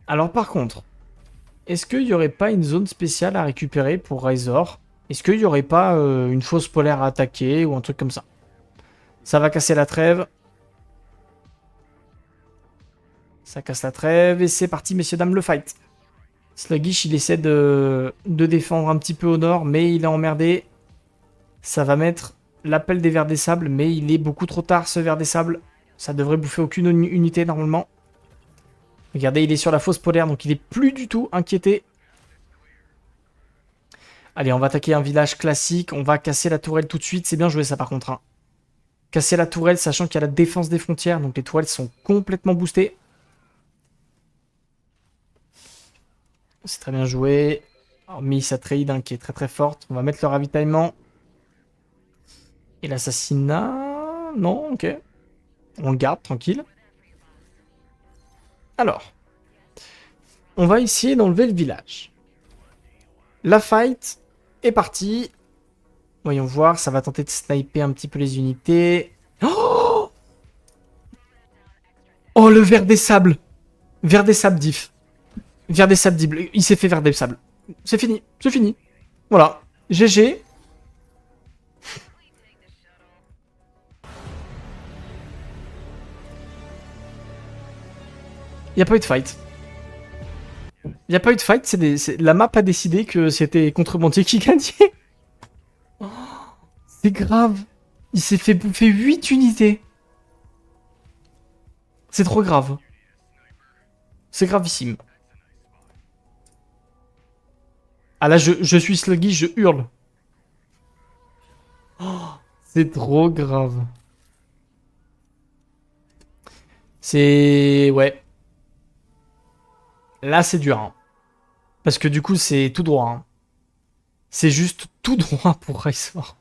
Alors, par contre, est-ce qu'il n'y aurait pas une zone spéciale à récupérer pour Razor? Est-ce qu'il n'y aurait pas une fausse polaire à attaquer ou un truc comme ça? Ça va casser la trêve. Ça casse la trêve et c'est parti, messieurs, dames, le fight. Sluggish, il essaie de défendre un petit peu au nord, mais il est emmerdé. Ça va mettre l'appel des vers des sables, mais il est beaucoup trop tard, ce ver des sables. Ça devrait bouffer aucune unité, normalement. Regardez, il est sur la fausse polaire, donc il est plus du tout inquiété. Allez, on va attaquer un village classique. On va casser la tourelle tout de suite. C'est bien joué, ça, par contre. Hein. Casser la tourelle, sachant qu'il y a la défense des frontières, donc les tourelles sont complètement boostées. C'est très bien joué. Miss Atreide, hein, qui est très très forte. On va mettre le ravitaillement. Et l'assassinat... Non, ok. On le garde, tranquille. Alors. On va essayer d'enlever le village. La fight est partie. Voyons voir, ça va tenter de sniper un petit peu les unités. Oh, oh, le ver des sables. Ver des sables diff. Ver des sables diff. Il s'est fait ver des sables. C'est fini, c'est fini. Voilà. GG. Il n'y a pas eu de fight. Il n'y a pas eu de fight, la map a décidé que c'était Contrebandier qui gagnait. Oh, c'est grave. Il s'est fait bouffer 8 unités. C'est trop grave. C'est gravissime. Ah là, je suis sluggy, je hurle. Oh, c'est trop grave. C'est... Ouais. Là, c'est dur. Hein. Parce que du coup, c'est tout droit. Hein. C'est juste tout droit pour Razor.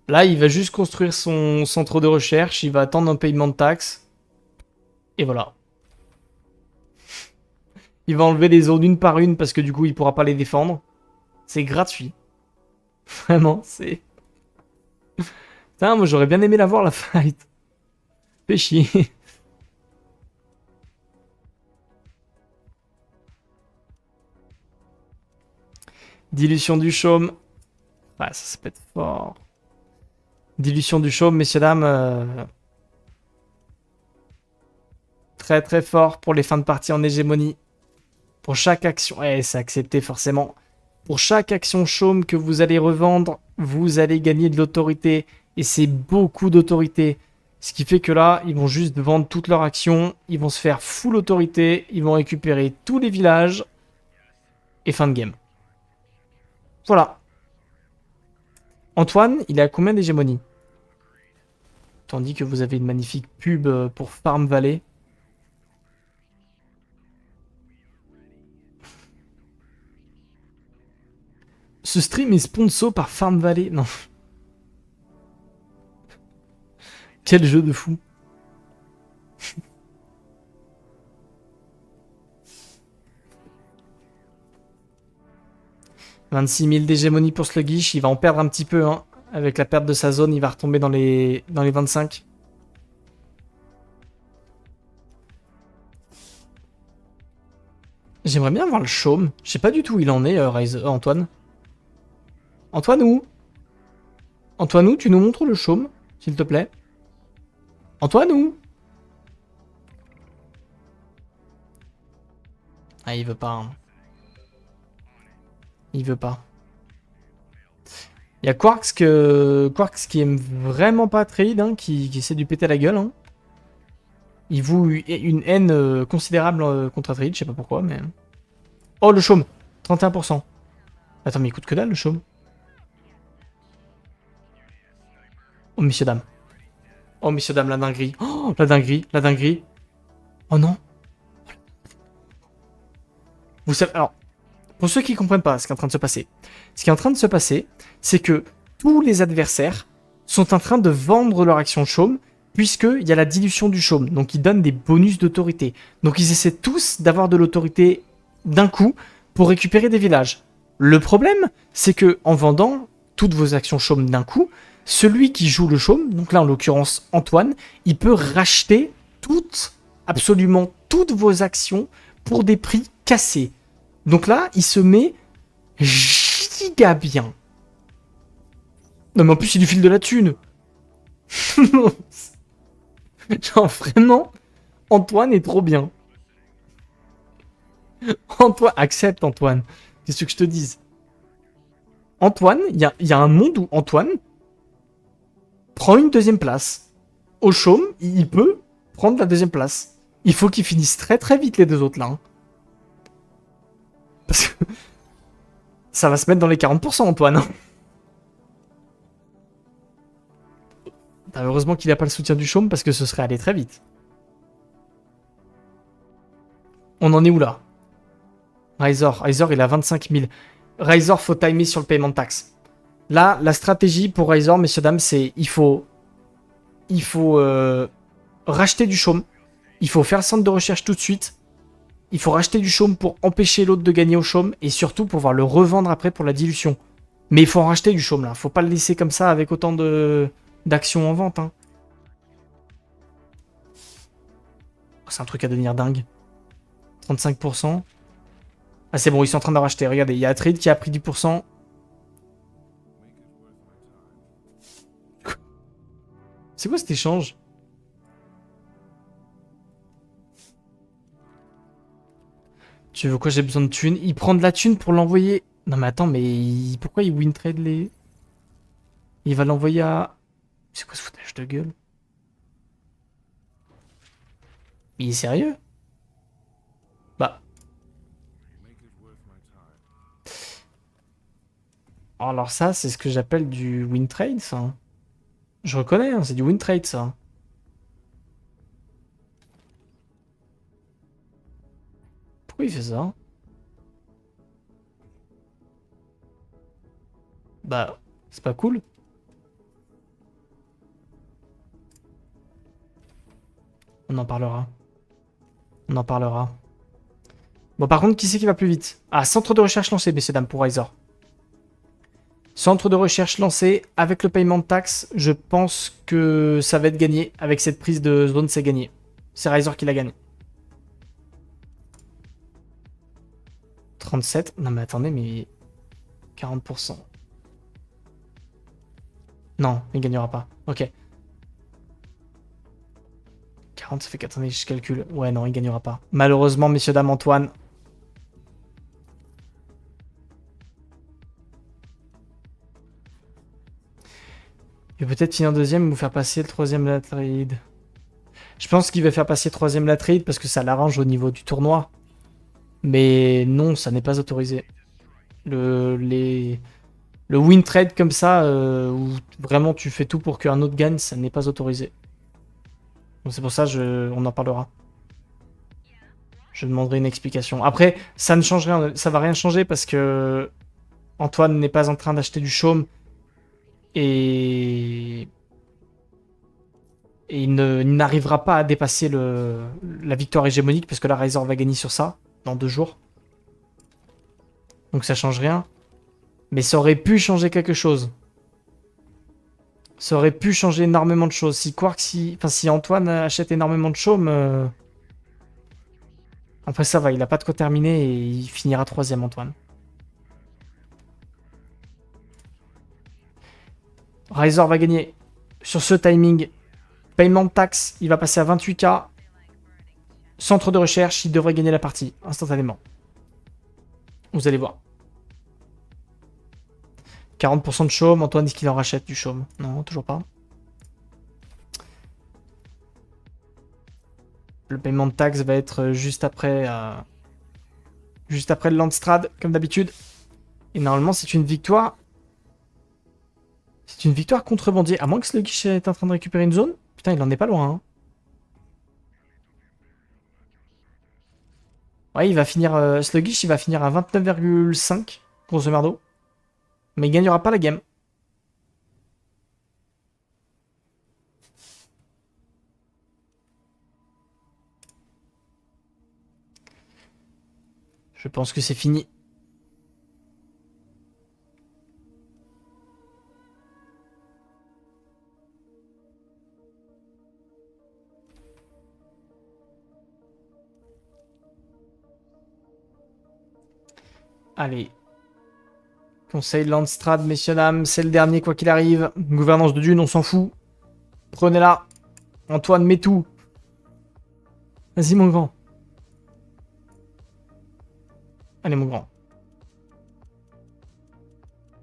Là, il va juste construire son centre de recherche. Il va attendre un paiement de taxes. Et voilà. Il va enlever les zones une par une parce que du coup, il pourra pas les défendre. C'est gratuit. Vraiment, c'est... Putain, moi, j'aurais bien aimé la voir, la fight. Fais chier. Dilution du chaume. Ah, ça peut être fort. Dilution du chaume, messieurs, dames. Très, très fort pour les fins de partie en hégémonie. Pour chaque action... Ouais, c'est accepté, forcément. Pour chaque action chaume que vous allez revendre, vous allez gagner de l'autorité. Et c'est beaucoup d'autorité. Ce qui fait que là, ils vont juste vendre toutes leurs actions. Ils vont se faire full autorité. Ils vont récupérer tous les villages. Et fin de game. Voilà. Antoine, il est à combien d'hégémonie? Tandis que vous avez une magnifique pub pour Farm Valley. Ce stream est sponsor par Farm Valley. Non. Quel jeu de fou. « 26 000 d'hégémonie pour Sluggish. Il va en perdre un petit peu. Hein. Avec la perte de sa zone, il va retomber dans les 25. J'aimerais bien voir le chaume. Je sais pas du tout où il en est, Antoine. Antoine où? Antoine où? Tu nous montres le chaume, s'il te plaît? Antoine où? Ah, il veut pas. Hein. Il veut pas. Il y a Quarks qui aime vraiment pas Trade, hein, qui essaie de lui péter la gueule. Hein. Il voue une haine considérable contre Trade, je sais pas pourquoi, mais... Oh, le chaume 31%. Attends, mais il coûte que dalle, le chaume. Oh, messieurs, dames. Oh, messieurs, dames, la dinguerie. Oh, la dinguerie, la dinguerie. Oh, non. Vous savez... Alors, pour ceux qui comprennent pas ce qui est en train de se passer, ce qui est en train de se passer, c'est que tous les adversaires sont en train de vendre leur action chaume puisqu'il y a la dilution du chaume. Donc ils donnent des bonus d'autorité. Donc ils essaient tous d'avoir de l'autorité d'un coup pour récupérer des villages. Le problème, c'est que en vendant toutes vos actions chaume d'un coup, celui qui joue le chaume, donc là en l'occurrence Antoine, il peut racheter absolument toutes vos actions pour des prix cassés. Donc là, il se met giga bien. Non mais en plus il lui file de la thune. Genre vraiment, Antoine est trop bien. Antoine, accepte Antoine. Qu'est-ce que je te dise? Antoine, il y a un monde où Antoine prend une deuxième place. Au chaume, il peut prendre la deuxième place. Il faut qu'ils finissent très très vite les deux autres là. Hein. Parce que ça va se mettre dans les 40% Antoine. Hein. Heureusement qu'il n'a pas le soutien du chaume parce que ce serait allé très vite. On en est où là? Razor il a 25 000. Razor, faut timer sur le paiement de taxes. Là, la stratégie pour Razor, messieurs, dames, c'est il faut racheter du chaume. Il faut faire centre de recherche tout de suite. Il faut racheter du chaume pour empêcher l'autre de gagner au chaume et surtout pouvoir le revendre après pour la dilution. Mais il faut en racheter du chaume là. Faut pas le laisser comme ça avec autant d'actions en vente. Hein. C'est un truc à devenir dingue. 35%. Ah c'est bon, ils sont en train de racheter. Regardez, il y a Trade qui a pris 10%. C'est quoi cet échange? Tu veux quoi? J'ai besoin de thunes. Il prend de la thune pour l'envoyer. Non mais attends, mais pourquoi il win trade les... Il va l'envoyer à... C'est quoi ce foutage de gueule? Il est sérieux? Bah. Alors ça, c'est ce que j'appelle du win trade, ça. Hein. Je reconnais, hein, c'est du win trade, ça. Pourquoi il fait ça? Bah, c'est pas cool. On en parlera. On en parlera. Bon, par contre, qui c'est qui va plus vite? Ah, centre de recherche lancé, messieurs, dames, pour Razor. Centre de recherche lancé. Avec le paiement de taxes, je pense que ça va être gagné. Avec cette prise de zone, c'est gagné. C'est Razor qui l'a gagné. 37. Non, mais attendez, mais... 40%. Non, il gagnera pas. Ok. 40, ça fait 4 années, je calcule. Ouais, non, il gagnera pas. Malheureusement, messieurs, dames, Antoine. Il va peut-être finir deuxième ou faire passer le troisième la trade. Je pense qu'il va faire passer troisième la trade parce que ça l'arrange au niveau du tournoi. Mais non, ça n'est pas autorisé. Le win trade comme ça, où vraiment tu fais tout pour qu'un autre gagne, ça n'est pas autorisé. Donc c'est pour ça, on en parlera. Je demanderai une explication. Après, ça ne change rien, ça va rien changer parce que Antoine n'est pas en train d'acheter du chaume et il n'arrivera pas à dépasser la victoire hégémonique parce que la Razor va gagner sur ça dans 2 jours. Donc ça change rien. Mais ça aurait pu changer quelque chose. Ça aurait pu changer énormément de choses. Si si Antoine achète énormément de chaume, après ça va, il a pas de quoi terminer et il finira troisième Antoine. Razor va gagner sur ce timing. Paiement de taxe, il va passer à 28K. Centre de recherche, il devrait gagner la partie instantanément. Vous allez voir. 40% de chaume, Antoine dit qu'il en rachète du chaume. Non, toujours pas. Le paiement de taxe va être juste après le Landstrad, comme d'habitude. Et normalement, c'est une victoire. C'est une victoire contrebandier. À moins que Sluggish est en train de récupérer une zone. Putain, il en est pas loin. Hein. Ouais, il va finir... Sluggish, il va finir à 29,5, grosso merdo. Mais il gagnera pas la game. Je pense que c'est fini. Allez. Conseil Landstrad, messieurs, dames, c'est le dernier quoi qu'il arrive. Gouvernance de Dune, on s'en fout. Prenez-la. Antoine, mets tout. Vas-y, mon grand. Allez, mon grand.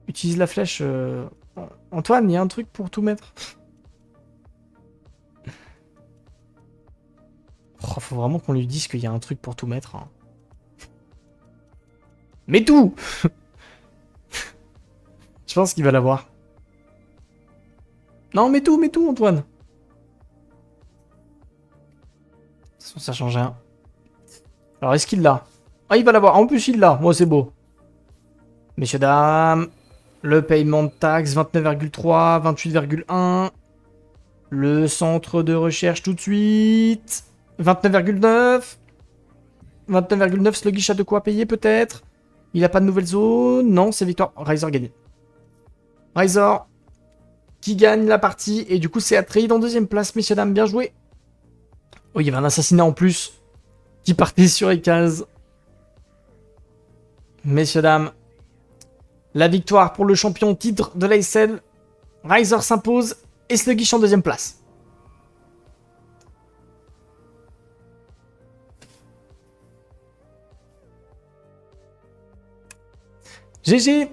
Utilise la flèche. Antoine, il y a un truc pour tout mettre. Oh, faut vraiment qu'on lui dise qu'il y a un truc pour tout mettre. Hein. Mets tout. Je pense qu'il va l'avoir. Non, mets tout, Antoine. De toute façon, ça change rien. Alors, est-ce qu'il l'a? Ah, il va l'avoir. En plus, il l'a. Moi, c'est beau. Messieurs, dames, le paiement de taxes, 29,3, 28,1. Le centre de recherche tout de suite. 29,9. 29,9, Sluggish a de quoi payer peut-être. Il a pas de nouvelle zone. Non, c'est victoire. Riser gagné. Riser qui gagne la partie. Et du coup, c'est Atreides en deuxième place, messieurs, dames. Bien joué. Oh, il y avait un assassinat en plus qui partait sur les cases. Messieurs, dames, la victoire pour le champion titre de l'ASL. Riser s'impose et Sluggish en deuxième place. GG.